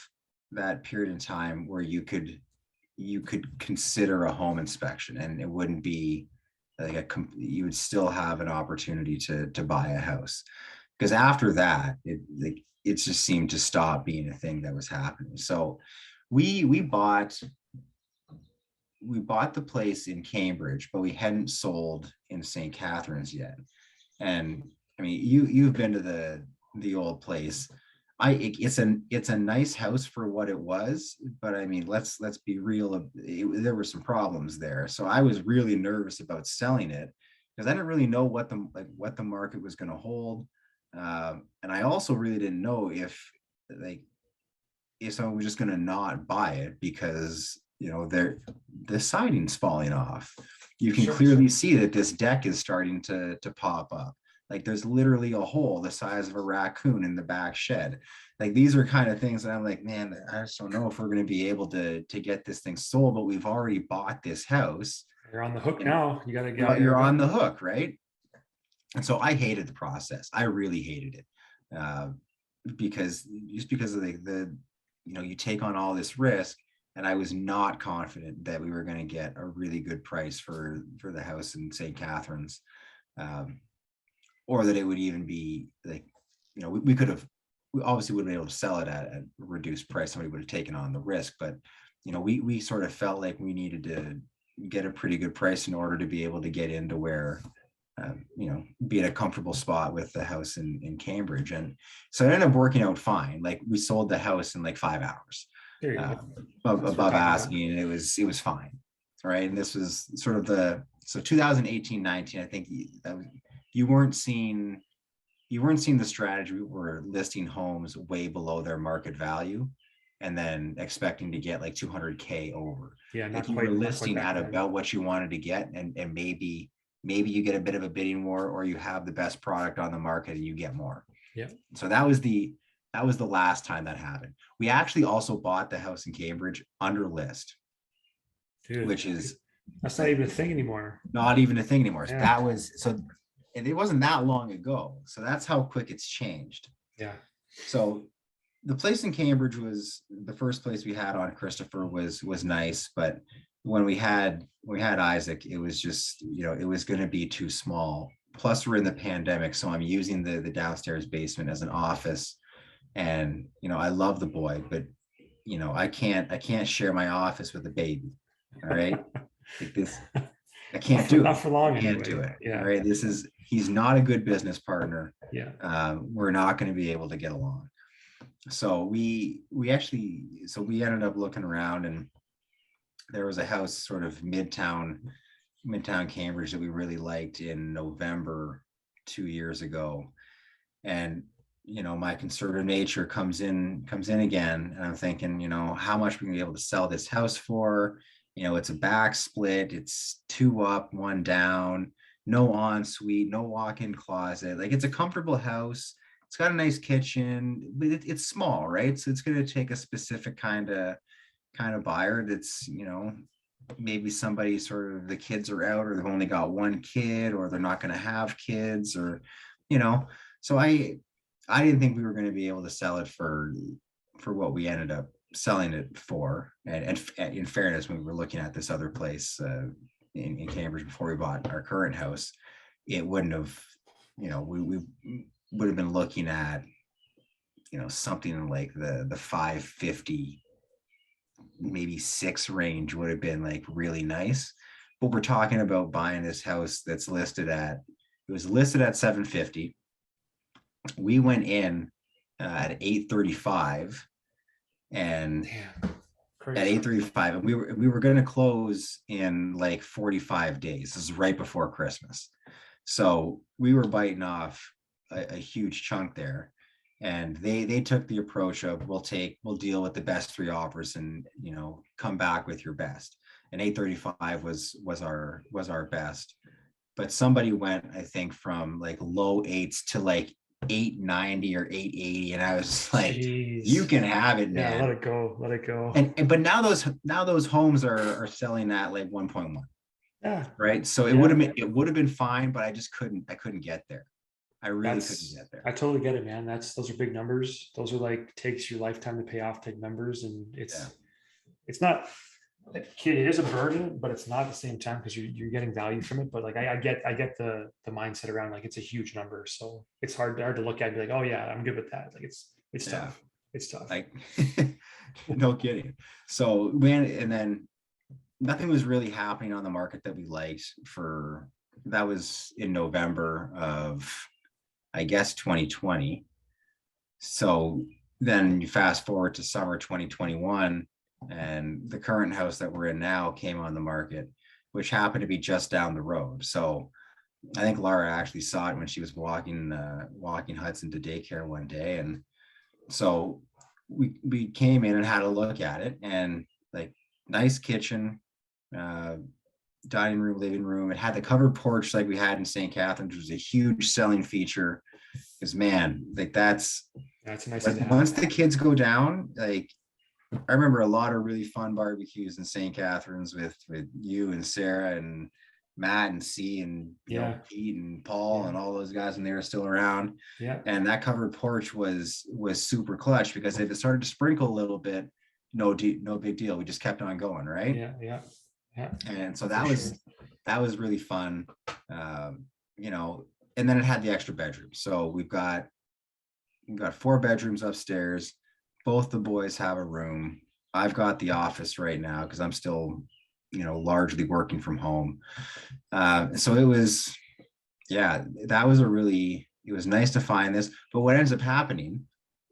that period in time where you could consider a home inspection, and it wouldn't be like you would still have an opportunity to buy a house, because after that it just seemed to stop being a thing that was happening. So we bought the place in Cambridge, but we hadn't sold in St. Catharines yet. And I mean, you've been to the old place. It's a nice house for what it was, but I mean, let's be real. There were some problems there, so I was really nervous about selling it because I didn't really know what the market was going to hold, and I also really didn't know if someone was just going to not buy it because the siding's falling off. You can clearly see that this deck is starting to pop up. Like there's literally a hole the size of a raccoon in the back shed. Like these are kind of things that I'm like, man, I just don't know if we're going to be able to get this thing sold, but we've already bought this house. You're on the hook now. You got to get. You're on the hook, right? And so I hated the process. I really hated it because of the you take on all this risk, and I was not confident that we were going to get a really good price for the house in St. Catharines. Or that it would even be like, we obviously wouldn't be able to sell it at a reduced price. Somebody would have taken on the risk, but we sort of felt like we needed to get a pretty good price in order to be able to get into where, be in a comfortable spot with the house in Cambridge. And so it ended up working out fine. Like we sold the house in like 5 hours above asking, and it was fine. Right. And this was sort of so 2018-19, I think you weren't seeing the strategy. We were listing homes way below their market value and then expecting to get like 200K over. Yeah, not quite. You were listing at about what you wanted to get, and maybe you get a bit of a bidding war, or you have the best product on the market and you get more. Yeah. So that was the last time that happened. We actually also bought the house in Cambridge under list. Dude, which is that's not even a thing anymore. Not even a thing anymore. Yeah. And it wasn't that long ago. So that's how quick it's changed. Yeah. So the place in Cambridge was the first place we had on Christopher was nice, but when we had Isaac, it was just, it was going to be too small. Plus we're in the pandemic. So I'm using the downstairs basement as an office, and, I love the boy, but I can't share my office with a baby. All right. Like this, I can't do it. Not for long. I can't do it. Yeah. All right. He's not a good business partner. Yeah. We're not going to be able to get along. So we ended up looking around, and there was a house sort of midtown Cambridge that we really liked in November 2 years ago. And, my conservative nature comes in again, and I'm thinking, how much we can be able to sell this house for. It's a back split, it's 2 up, 1 down, no ensuite, no walk-in closet. Like it's a comfortable house. It's got a nice kitchen, but it's small, right? So it's going to take a specific kind of buyer that's, maybe somebody sort of the kids are out, or they've only got 1 kid, or they're not going to have kids, or, so I didn't think we were going to be able to sell it for for what we ended up selling it for. And in fairness, when we were looking at this other place in Cambridge before we bought our current house, it wouldn't have, we would have been looking at, something like the 550, maybe 6 range would have been like really nice. But we're talking about buying this house that's it was listed at 750. We went in at 835, and at 835, and we were going to close in like 45 days. This is right before Christmas, so we were biting off a huge chunk there. And they took the approach of we'll deal with the best 3 offers, and come back with your best. And 835 was our best. But somebody went, I think, from like low 8s to like 890 or 880, and I was just like, jeez, you can have it, man. Yeah, let it go. And but now those homes are selling at like 1.1. Yeah. Right. So it would have been fine, but I couldn't get there. I really couldn't get there. I totally get it, man. Those are big numbers. Those are like takes your lifetime to pay off type numbers, and it's not. It is a burden, but it's not at the same time because you're getting value from it. But like I get the mindset around like it's a huge number, so it's hard to look at and be like, oh yeah, I'm good with that. Like it's tough. It's tough. Like no kidding. So and then nothing was really happening on the market that we liked that was in November of, I guess, 2020. So then you fast forward to summer 2021, and the current house that we're in now came on the market, which happened to be just down the road. So I think Laura actually saw it when she was walking Hudson to daycare one day. And so we came in and had a look at it, and like nice kitchen, dining room, living room. It had the covered porch like we had in St. Catharines, which was a huge selling feature. Because man, like that's a nice like, once the kids go down, like I remember a lot of really fun barbecues in St. Catharines with you and Sarah and Matt and C and Pete and Paul and all those guys when they were still around. Yeah. And that covered porch was super clutch, because if it started to sprinkle a little bit, no big deal. We just kept on going, right? Yeah. And so that was really fun. And then it had the extra bedroom. So we've got 4 bedrooms upstairs. Both the boys have a room. I've got the office right now because I'm still, largely working from home. So it was, that was it was nice to find this. But what ends up happening,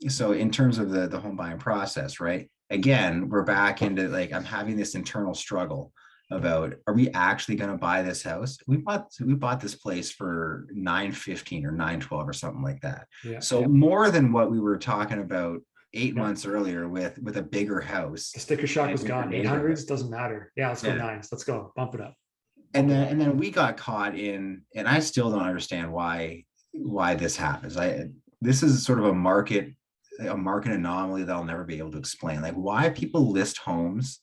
so in terms of the home buying process, right? Again, we're back into like, I'm having this internal struggle about, are we actually going to buy this house? We bought this place for $915 or $912 or something like that. Yeah. So more than what we were talking about 8 months earlier with a bigger house. The sticker shock was gone. 800s doesn't matter. Yeah, let's go 9s. Let's go bump it up. And then we got caught in, and I still don't understand why this happens. This is sort of a market anomaly that I'll never be able to explain. Like why people list homes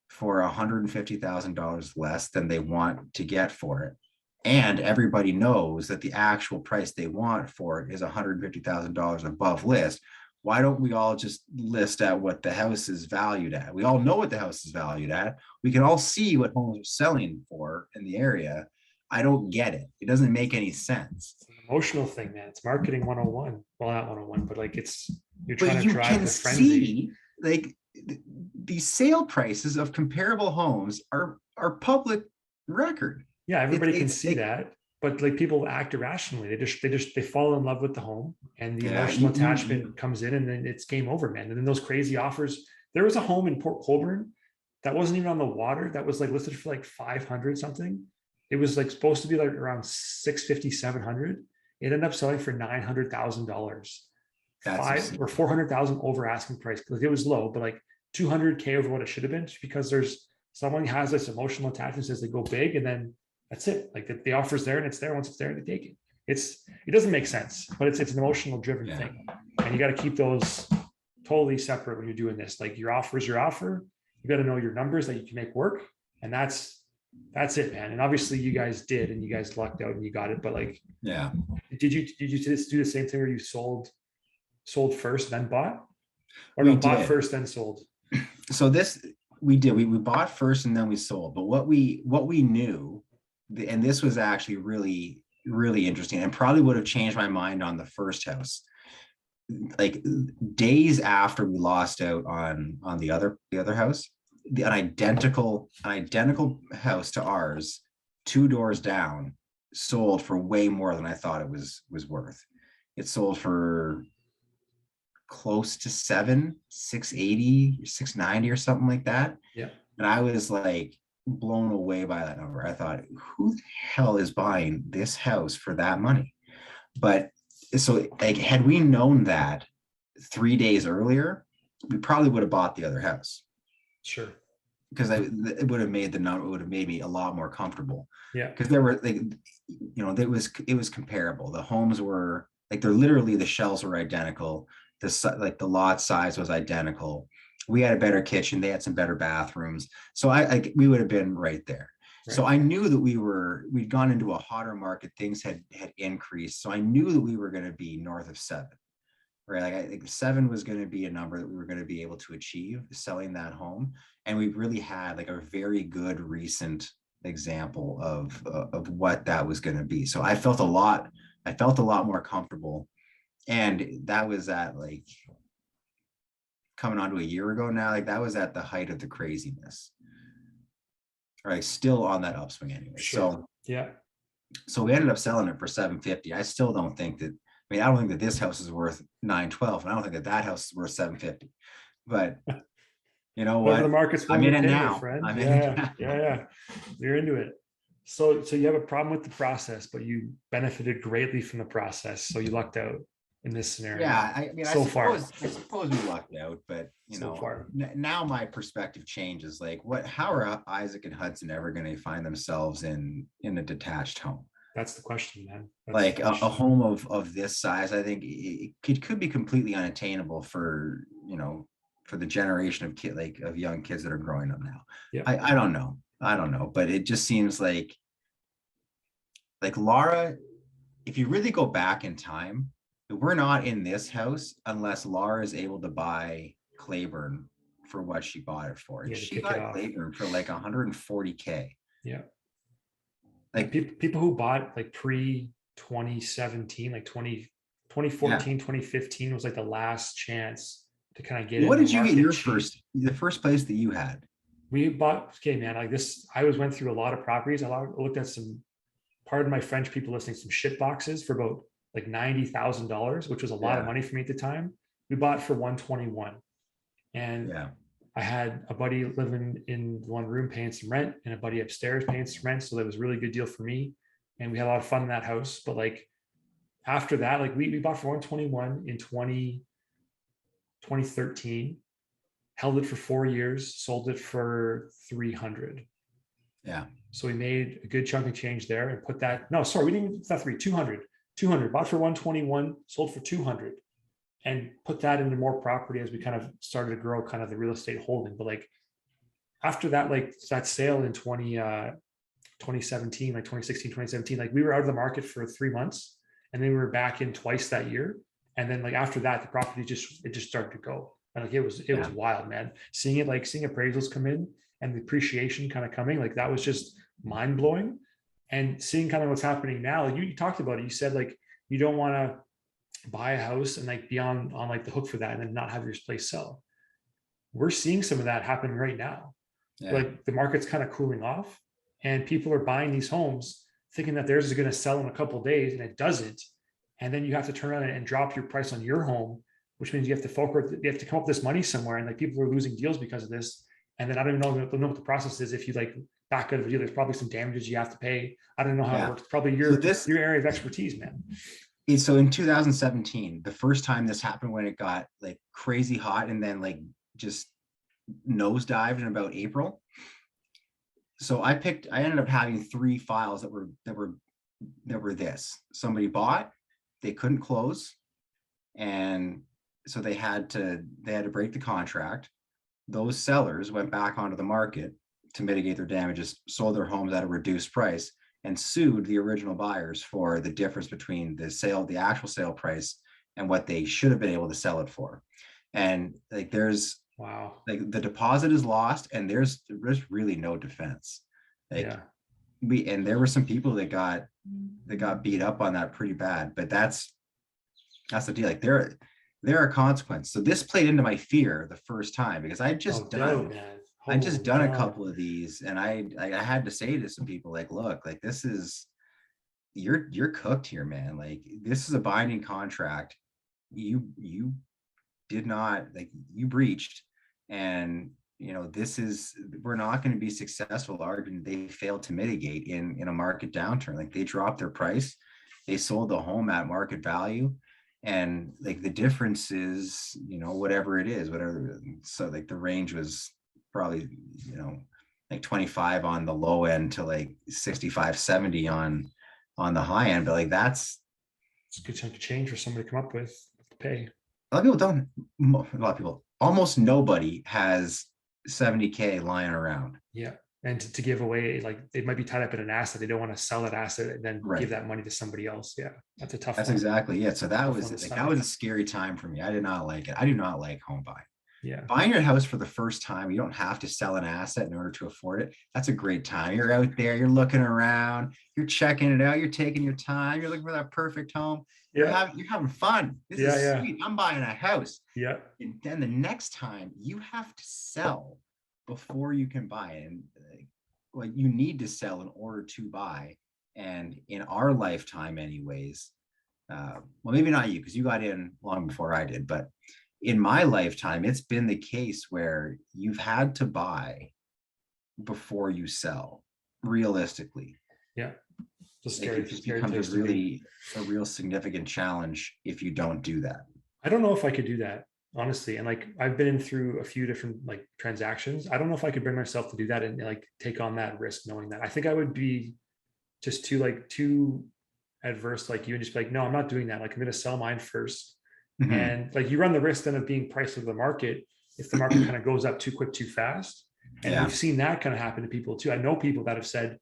for $150,000 less than they want to get for it. And everybody knows that the actual price they want for it is $150,000 above list. Why don't we all just list at what the house is valued at? We all know what the house is valued at. We can all see what homes are selling for in the area. I don't get it. It doesn't make any sense. It's an emotional thing, man. It's marketing 101. Well, not 101, but like you're trying to drive the frenzy. See, like the sale prices of comparable homes are public record. Yeah, everybody can see that. But like people act irrationally. They fall in love with the home, and the emotional attachment comes in, and then it's game over, man. And then those crazy offers. There was a home in Port Colborne that wasn't even on the water that was like listed for like 500 something. It was like supposed to be like around 650, 700. It ended up selling for $900,000. Or 400,000 over asking price. Like it was low, but like 200K over what it should have been, because there's someone has this emotional attachment, says they go big, and then that's it. Like the offer's there, and it's there. Once it's there, they take it. It doesn't make sense, but it's an emotional driven thing, and you got to keep those totally separate when you're doing this. Like your offer is your offer. You got to know your numbers that you can make work, and that's it, man. And obviously you guys did, and you guys lucked out and you got it. But like, did you do the same thing where you sold first then bought? Or We no, bought did. first then sold. So this we did. We bought first and then we sold. But what we knew, and this was actually really really interesting, and probably would have changed my mind on the first house. Like days after we lost out on the other house, an identical house to ours, two doors down, sold for way more than I thought it was worth. It sold for close to 680, 690 or something like that. Yeah. And I was like blown away by that number. I thought, who the hell is buying this house for that money? But so like had we known that 3 days earlier, we probably would have bought the other house Sure. because it would have made the number, it would have made me a lot more comfortable. Yeah. Because there were like, it was comparable. The homes were like, they're literally, the shells were identical. The lot size was identical. We had a better kitchen. They had some better bathrooms. So we would have been right there. Right. So I knew that we'd gone into a hotter market. Things had increased. So I knew that we were going to be north of 7, right? Like I think 7 was going to be a number that we were going to be able to achieve selling that home. And we really had like a very good recent example of what that was going to be. So I felt a lot more comfortable. And that was at like coming on to a year ago now, like that was at the height of the craziness. Right, still on that upswing anyway. Sure. So yeah. So we ended up selling it for 750. I still don't think that, I don't think that this house is worth 912, and I don't think that house is worth 750. But you know what? The market's I'm in it now. Friend. I'm in it now. Yeah. You're into it. So you have a problem with the process, but you benefited greatly from the process. So you lucked out in this scenario. Yeah, I suppose we lucked out, but now my perspective changes. Like, how are Isaac and Hudson ever going to find themselves in a detached home? That's the question, man. Like a home of this size, I think it could be completely unattainable for the generation of young kids that are growing up now. Yeah. I don't know, but it just seems like Laura, if you really go back in time, we're not in this house unless Laura is able to buy Claiborne for what she bought it for. And she got Claiborne for like $140K. Yeah. Like people who bought like pre 2017, like 2014, 2015 was like the last chance to kind of get it. What did you get the first place that you had? We bought, okay, man, like this, I went through a lot of properties. I looked at some, pardon my French people listening, some shit boxes for about like $90,000, which was a lot of money for me at the time. We bought for 121. And I had a buddy living in one room paying some rent and a buddy upstairs paying some rent. So that was a really good deal for me. And we had a lot of fun in that house. But like after that, like we bought for 121 in 2013, held it for 4 years, sold it for 300. Yeah. So we made a good chunk of change there and put that, no, sorry, we didn't, it's not 200, bought for 121, sold for 200, and put that into more property as we kind of started to grow kind of the real estate holding. But like after that, like that sale in 2017, like 2016, 2017, like we were out of the market for 3 months and then we were back in twice that year. And then like after that, the property just started to go. And like it was wild, man. Seeing appraisals come in and the appreciation kind of coming, like that was just mind blowing. And seeing kind of what's happening now, you talked about it. You said like you don't want to buy a house and like be on like the hook for that and then not have your place sell. We're seeing some of that happening right now. Yeah. Like the market's kind of cooling off and people are buying these homes thinking that theirs is going to sell in a couple of days and it doesn't. And then you have to turn around and drop your price on your home, which means you have to come up with this money somewhere. And like people are losing deals because of this. And then I don't even know what the process is. If you like back out of the deal, there's probably some damages you have to pay. I don't know how it works. Probably your area of expertise, man. So in 2017, the first time this happened, when it got like crazy hot and then like just nosedived in about April. So I ended up having 3 files that were this. Somebody bought, they couldn't close, and so they had to break the contract. Those sellers went back onto the market to mitigate their damages, sold their homes at a reduced price, and sued the original buyers for the difference between the actual sale price and what they should have been able to sell it for. And like there's Wow. like the deposit is lost, and there's really no defense. Like Yeah. and there were some people that got beat up on that pretty bad, but that's the deal. Like there are consequences. So this played into my fear the first time, because No doubt, man. I just Holy done a cow. couple of these, and I had to say to some people, like, look, like this is, you're cooked here, man. Like this is a binding contract. You did not, like, you breached, and this is, we're not going to be successful arguing they failed to mitigate in a market downturn. Like they dropped their price, they sold the home at market value, and like the difference is, whatever it is, whatever. So like the range was probably, like 25 on the low end to like 65, 70 on the high end. But like It's a good chunk of change for somebody to come up with to pay. a lot of people don't, a lot of people, almost nobody has 70K lying around. Yeah. And to give away, like they might be tied up in an asset. They don't want to sell that asset and then give Right. that money to somebody else. Yeah. That's a tough That's one. exactly it. So that Tough was one to like, that stomach. was a scary time for me. I did not like it. I do not like home buying. Yeah. Buying your house for the first time, you don't have to sell an asset in order to afford it. That's a great time. You're out there, you're looking around, you're checking it out, you're taking your time, you're looking for that perfect home. Yeah. You're having fun. This Yeah. is Yeah. sweet. I'm buying a house. Yeah. And then the next time you have to sell before you can buy. And like you need to sell in order to buy. And in our lifetime, anyways, well, maybe not you, because you got in long before I did, but in my lifetime, it's been the case where you've had to buy before you sell, realistically. Yeah. Like it just becomes a real significant challenge if you don't do that. I don't know if I could do that, honestly. And like I've been through a few different like transactions. I don't know if I could bring myself to do that and like take on that risk, knowing that. I think I would be just too adverse like you, and just be like, no, I'm not doing that. Like I'm gonna sell mine first. Mhm. And like you run the risk then of being priced with the market if the market kind of goes up too quick, too fast. And Yeah. we've seen that kind of happen to people too. I know people that have said,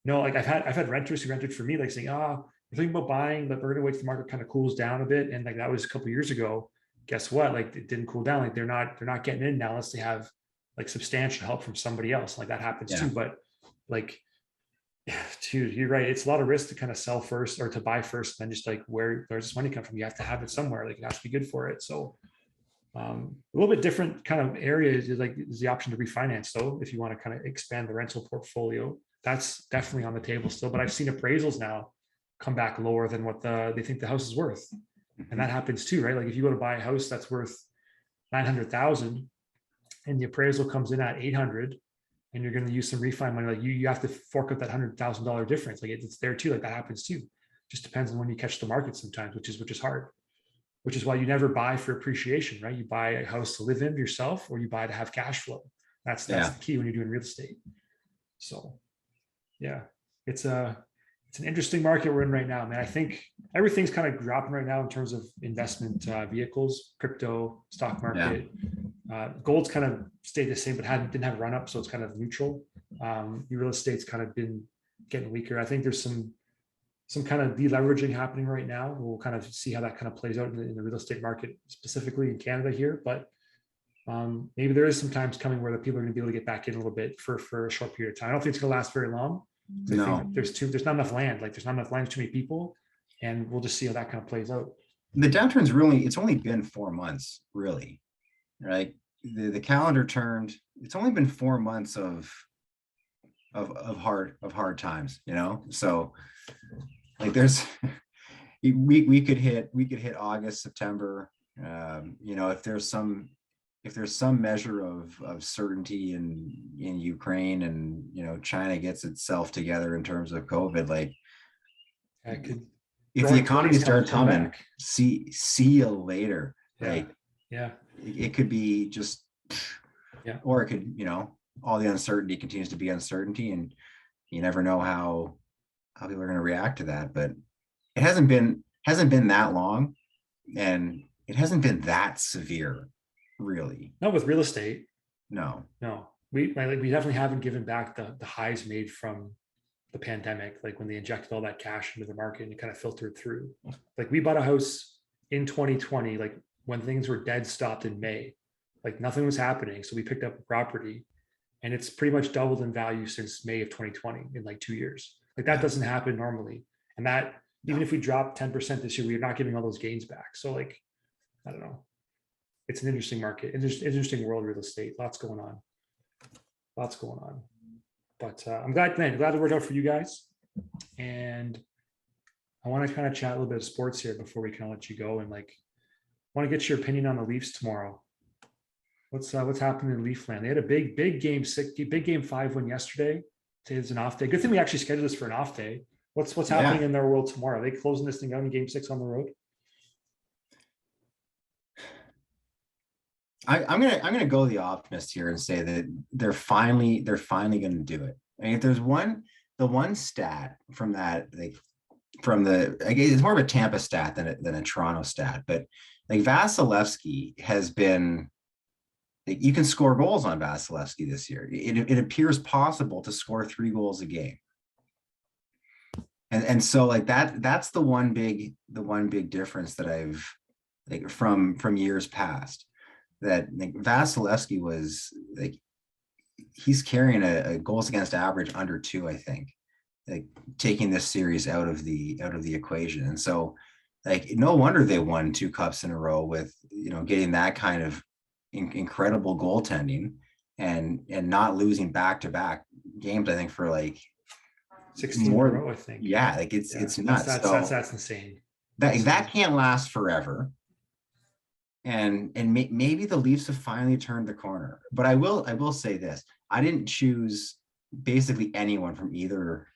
no, like I've had renters who rented for me, like saying, we're thinking about buying, but we're gonna wait till the market kind of cools down a bit. And like that was a couple of years ago. Guess what? Like it didn't cool down. Like they're not getting in now unless they have like substantial help from somebody else. Like that happens Yeah. too. But like, dude, you're right. It's a lot of risk to kind of sell first or to buy first, and then just like where's this money come from? You have to have it somewhere. Like it has to be good for it. So a little bit different kind of areas is the option to refinance. Though, if you want to kind of expand the rental portfolio, that's definitely on the table still. But I've seen appraisals now come back lower than what they think the house is worth, and that happens too, right? Like if you go to buy a house that's worth 900,000, and the appraisal comes in at 800, and you're going to use some refi money, like you have to fork out that $100,000 difference. Like it's there too. Like that happens too. Just depends on when you catch the market sometimes, which is hard. Which is why you never buy for appreciation, right? You buy a house to live in yourself, or you buy to have cash flow. That's Yeah. the key when you're doing real estate. So, yeah, it's an interesting market we're in right now, man. I think everything's kind of dropping right now in terms of investment vehicles, crypto, stock market. Gold's kind of stayed the same, but didn't have a run up, so it's kind of neutral. Real estate's kind of been getting weaker. I think there's some kind of deleveraging happening right now. We'll kind of see how that kind of plays out in the real estate market, specifically in Canada here. But maybe there is some times coming where the people are going to be able to get back in a little bit for a short period of time. I don't think it's going to last very long. I No. think there's not enough land. Like there's not enough land, too many people, and we'll just see how that kind of plays out. The downturn's it's only been 4 months, really. Right? The calendar turned. It's only been 4 months of hard times, So like there's we could hit August, September. If there's some measure of certainty in Ukraine, and China gets itself together in terms of COVID, like if the economy starts humming, see you later. Like it could be just, or it could, all the uncertainty continues to be uncertainty, and you never know how people are going to react to that. But it hasn't been that long, and it hasn't been that severe, really. Not with real estate. No. We definitely haven't given back the highs made from the pandemic, like when they injected all that cash into the market and it kind of filtered through. Like we bought a house in 2020, like when things were dead stopped in May. Like nothing was happening. So we picked up a property and it's pretty much doubled in value since May of 2020 in like 2 years. Like that Yeah. doesn't happen normally. And that, No. even if we drop 10% this year, we're not getting all those gains back. So like, I don't know. It's an interesting market, interesting world, real estate. Lots going on. Lots going on. But I'm glad, man, glad it worked out for you guys. And I want to kind of chat a little bit of sports here before we kind of let you go. And like, I want to get your opinion on the Leafs tomorrow. What's happening in Leafland? They had a big game 5 win yesterday. Today's an off day. Good thing we actually scheduled this for an off day. What's happening in their world tomorrow? Are they closing this thing out in game 6 on the road? I'm gonna go the optimist here and say that they're finally gonna do it. I mean, if there's the one stat from that, like I guess it's more of a Tampa stat than a Toronto stat, but like Vasilevsky has been, like, you can score goals on Vasilevsky this year. It appears possible to score 3 goals a game. And so like that's the one big difference that I've, like, from years past, that like Vasilevsky was like, he's carrying a goals against average under 2, I think, like taking this series out of the equation. And so like no wonder they won 2 cups in a row with, getting that kind of incredible goaltending and not losing back-to-back games, I think, for like 16 more in a row, I think. Yeah, like it's nuts. That's insane. That can't last forever. And maybe the Leafs have finally turned the corner. But I will say this: I didn't choose basically anyone from either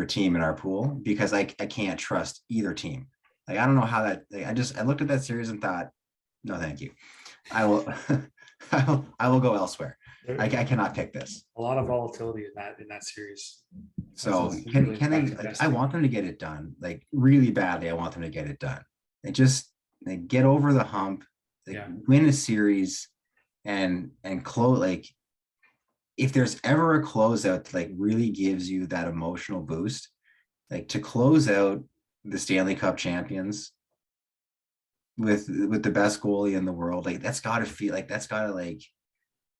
team in our pool because I can't trust either team. Like I don't know how that. Like, I looked at that series and thought, no, thank you. I will I will go elsewhere. I cannot pick this. A lot of volatility in that series. So can they? I want them to get it done, like really badly. I want them to get it done. They just get over the hump, win a series, and close. Like if there's ever a closeout that like really gives you that emotional boost, like to close out the Stanley Cup champions with the best goalie in the world, like that's got to feel like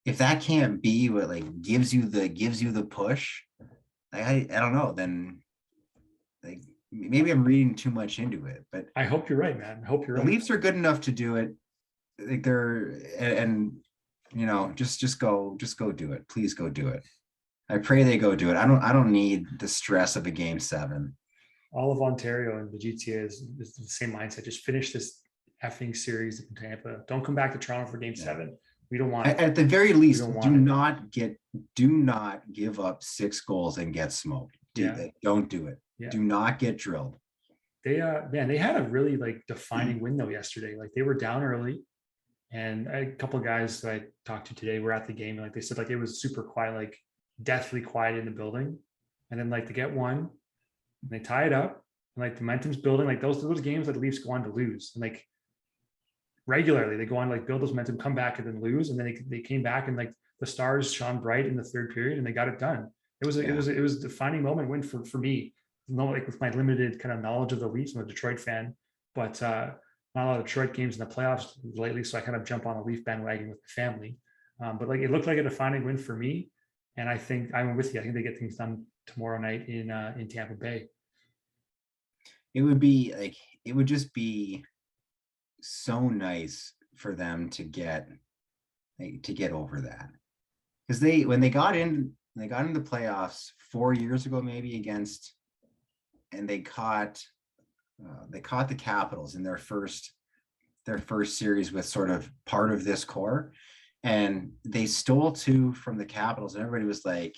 if that can't be what like gives you the push, I don't know, then like maybe I'm reading too much into it, but I hope you're right, man. I hope you're right. The Leafs are good enough to do it. Like they're and just go do it. Please go do it. I pray they go do it. I don't need the stress of a game 7. All of Ontario and the GTA is the same mindset. Just finish this effing series in Tampa. Don't come back to Toronto for game 7. We don't want it. At the very least, do not give up 6 goals and get smoked. Don't do it. Yeah. Do not get drilled. They had a really like defining win though yesterday. Like they were down early, and a couple of guys that I talked to today were at the game, and like they said, like it was super quiet, like deathly quiet in the building. And then like they get one, and they tie it up, and like the momentum's building. Like those games that the Leafs go on to lose, and like regularly they go on to like build those momentum, come back and then lose, and then they came back and like the stars shone bright in the 3rd period and they got it done. It was a defining moment win for me. Like with my limited kind of knowledge of the Leafs, I'm a Detroit fan, but not a lot of Detroit games in the playoffs lately, so I kind of jump on a Leaf bandwagon with the family. But like it looked like a defining win for me, and I think I'm with you. I think they get things done tomorrow night in Tampa Bay. It would just be so nice for them to get over that, because when they got in the playoffs 4 years ago, maybe and they caught the Capitals in their first series with sort of part of this core, and they stole 2 from the Capitals, and everybody was like,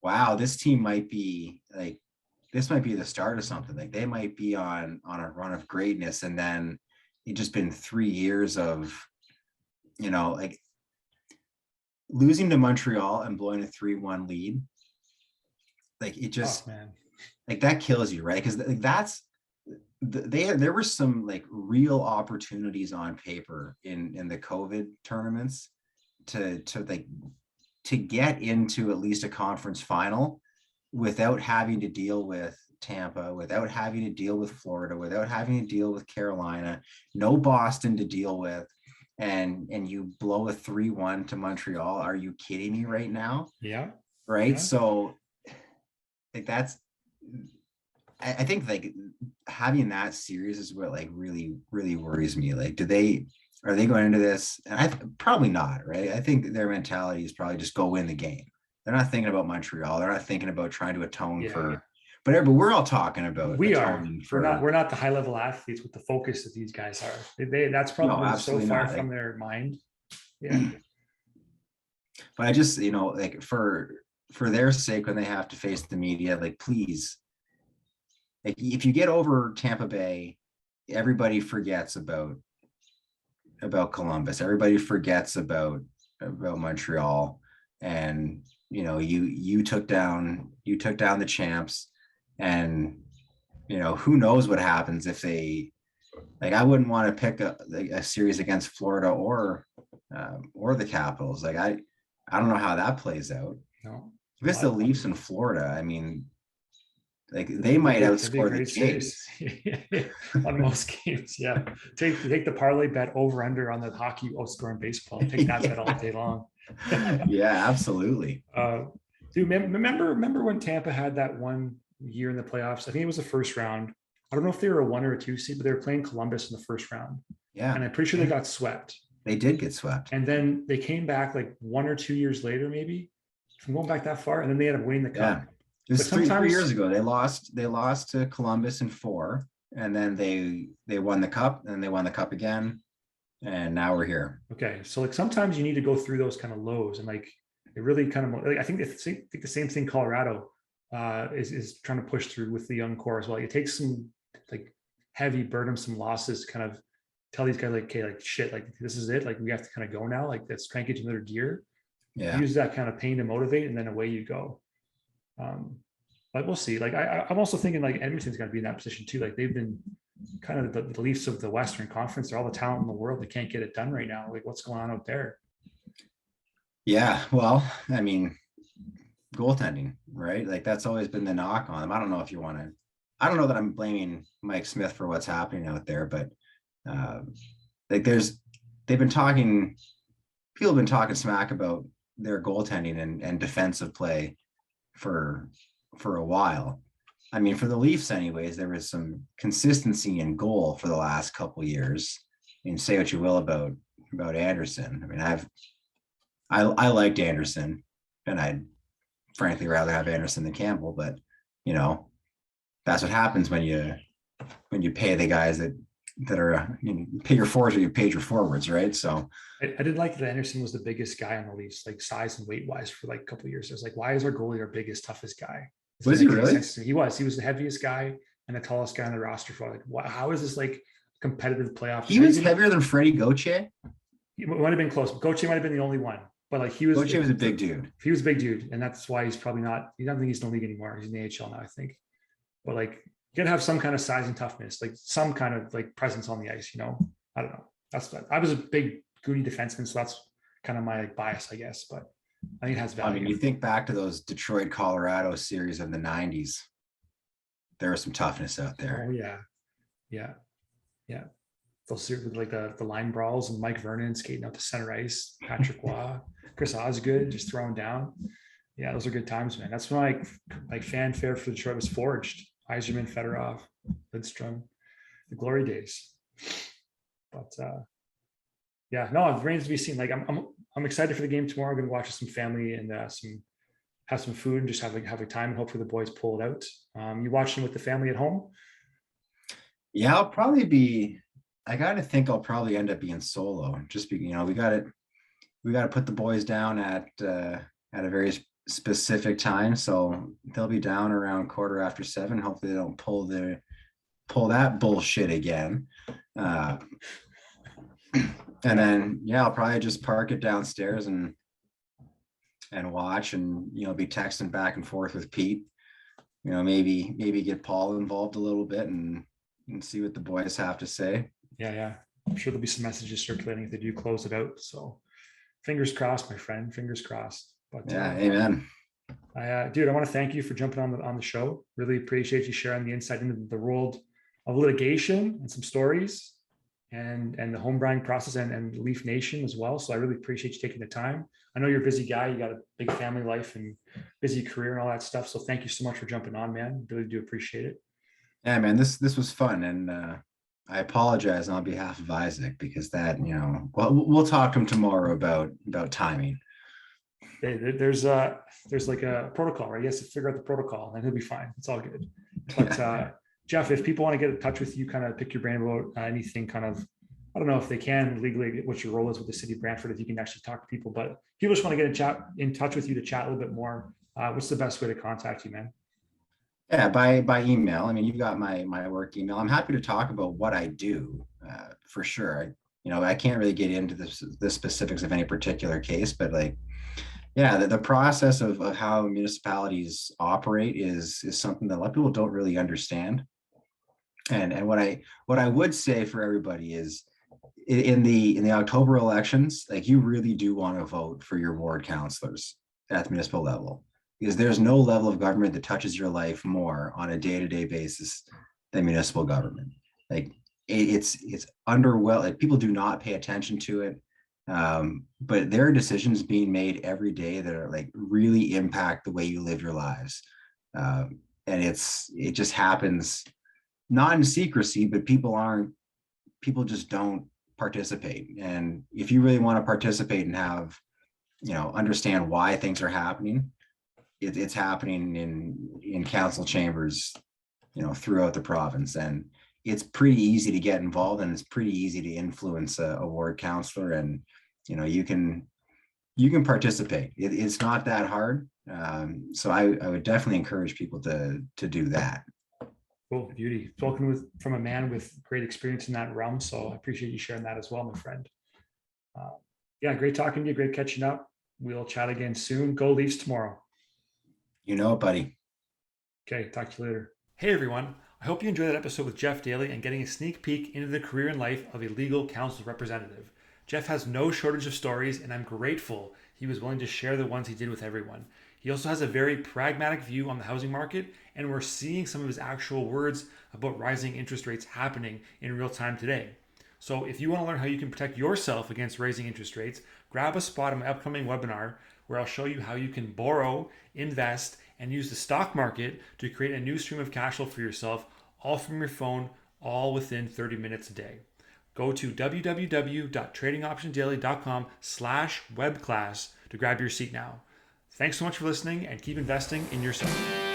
wow, this team might be the start of something. Like they might be on a run of greatness. And then it's just been 3 years of like losing to Montreal and blowing a 3-1 lead. Like it just like that kills you, right? Because like there were some like real opportunities on paper in the COVID tournaments to get into at least a conference final without having to deal with Tampa, without having to deal with Florida, without having to deal with Carolina, no Boston to deal with, and you blow a 3-1 to Montreal. Are you kidding me right now? Yeah. Right. Yeah. So like that's, I think like having that series is what like really, really worries me. Like, are they going into this? And probably not, right? I think their mentality is probably just go win the game. They're not thinking about Montreal. They're not thinking about trying to atone for, but we're all talking about atoning for. We're not the high level athletes with the focus that these guys are. That's probably No, been so absolutely far not. from Like, their mind. Yeah. but I just, like for their sake, when they have to face the media, like please, like if you get over Tampa Bay, everybody forgets about Columbus. Everybody forgets about Montreal, and you took down the champs, and who knows what happens if they, like, I wouldn't want to pick a series against Florida or the Capitals. Like I don't know how that plays out. No. If it's the Leafs in Florida, I mean, like they might outscore the Jays on most games. Yeah, take the parlay bet over under on the hockey outscoring baseball. Take that bet all day long. Yeah, absolutely. Dude, remember when Tampa had that one year in the playoffs? I think it was the first round. I don't know if they were a 1 or a 2 seed, but they were playing Columbus in the first round. Yeah, and I'm pretty sure they got swept. They did get swept, and then they came back like 1 or 2 years later, maybe from going back that far, and then they ended up winning the cup. Yeah. It was 3 years ago. They lost to Columbus in 4, and then they won the cup, and they won the cup again, and now we're here. Okay, so like sometimes you need to go through those kind of lows, and like it really kind of, like, I think the same thing Colorado is trying to push through with the young core as well. It takes some like heavy, burdensome losses to kind of tell these guys like, okay, like shit, like this is it. Like we have to kind of go now. Like let's crank it to another gear. Yeah. Use that kind of pain to motivate, and then away you go. But we'll see. Like I'm also thinking like Edmonton's going to be in that position too. Like they've been kind of the Leafs of the Western Conference. They're all the talent in the world. They can't get it done right now. Like what's going on out there? Yeah, well, I mean, goaltending, right? Like that's always been the knock on them. I don't know if you want to. I don't know that I'm blaming Mike Smith for what's happening out there, but like people have been talking smack about their goaltending and defensive play for a while. I mean, for the Leafs anyways, there was some consistency in goal for the last couple of years. And say what you will about Anderson. I mean, I liked Anderson, and I'd frankly rather have Anderson than Campbell, but that's what happens when you pay the guys that are, pay your forwards or you paid your forwards, right? So I did like that Anderson was the biggest guy on the Leafs, like size and weight wise, for like a couple of years. I was like, why is our goalie our biggest, toughest guy? Was he really? He was the heaviest guy and the tallest guy on the roster for like, wow, how is this like competitive playoff? He was heavier than Freddie Gauthier. He might have been close. Gauthier might have been the only one, but like Gauthier was a big dude. He was a big dude, and that's why he's probably not. I don't think he's in the league anymore. He's in the AHL now, I think. But like, you gotta have some kind of size and toughness, like some kind of like presence on the ice. I don't know. I was a big Goody defenseman, so that's kind of my like bias, I guess. But I think it has value. I mean, you think back to those Detroit, Colorado series in the 90s. There was some toughness out there. Oh yeah. Those series like the line brawls and Mike Vernon skating out to center ice, Patrick Waugh, Chris Osgood just throwing down. Yeah, those are good times, man. That's when like fanfare for Detroit was forged. Yzerman, Fedorov, Lidstrom, the glory days. But yeah, no, it remains to be seen. Like I'm excited for the game tomorrow. I'm going to watch with some family and have some food and just have a time, and hopefully the boys pull it out. You watching with the family at home? Yeah, I'll probably be. I gotta think I'll probably end up being solo. Just we got to put the boys down at a very specific time, so they'll be down around 7:15. Hopefully they don't pull that bullshit again. And then I'll probably just park it downstairs and watch, and be texting back and forth with Pete. Maybe get Paul involved a little bit and see what the boys have to say. Yeah. I'm sure there'll be some messages circulating if they do close it out. So fingers crossed, my friend. Fingers crossed. But yeah, amen. Dude, I want to thank you for jumping on the show. Really appreciate you sharing the insight into the world of litigation and some stories and the home buying process and Leaf Nation as well. So I really appreciate you taking the time. I know you're a busy guy. You got a big family life and busy career and all that stuff. So thank you so much for jumping on, man. Really do appreciate it. Yeah, man, this was fun, and I apologize on behalf of Isaac because that, well, we'll talk to him tomorrow about timing. There's like a protocol, right? He has to figure out the protocol and he'll be fine. It's all good. But Geoff, if people want to get in touch with you, kind of pick your brain about anything kind of, I don't know if they can legally, what your role is with the city of Brantford, if you can actually talk to people, but if people just want to get in touch with you to chat a little bit more, what's the best way to contact you, man? Yeah, by email. I mean, you've got my work email. I'm happy to talk about what I do, for sure. I can't really get into the specifics of any particular case, but like, yeah, the process of how municipalities operate is something that a lot of people don't really understand. And what I would say for everybody is in the October elections, like you really do want to vote for your ward councilors at the municipal level, because there's no level of government that touches your life more on a day-to-day basis than municipal government. Like it's underwhelming. Like, people do not pay attention to it. But there are decisions being made every day that are like really impact the way you live your lives. And it just happens not in secrecy, but people just don't participate. And if you really want to participate and have, understand why things are happening, it's happening in council chambers, throughout the province. And it's pretty easy to get involved, and it's pretty easy to influence a ward councillor, and you can participate. It's not that hard. So I would definitely encourage people to do that. Cool, beauty. Spoken from a man with great experience in that realm. So I appreciate you sharing that as well, my friend. Yeah, great talking to you. Great catching up. We'll chat again soon. Go Leafs tomorrow. You know it, buddy. Okay, talk to you later. Hey everyone. I hope you enjoyed that episode with Geoff Daley and getting a sneak peek into the career and life of a legal counsel representative. Geoff has no shortage of stories, and I'm grateful he was willing to share the ones he did with everyone. He also has a very pragmatic view on the housing market, and we're seeing some of his actual words about rising interest rates happening in real time today. So if you want to learn how you can protect yourself against rising interest rates, grab a spot in my upcoming webinar where I'll show you how you can borrow, invest, and use the stock market to create a new stream of cash flow for yourself, all from your phone, all within 30 minutes a day. Go to www.tradingoptionsdaily.com/webclass to grab your seat now. Thanks so much for listening, and keep investing in yourself.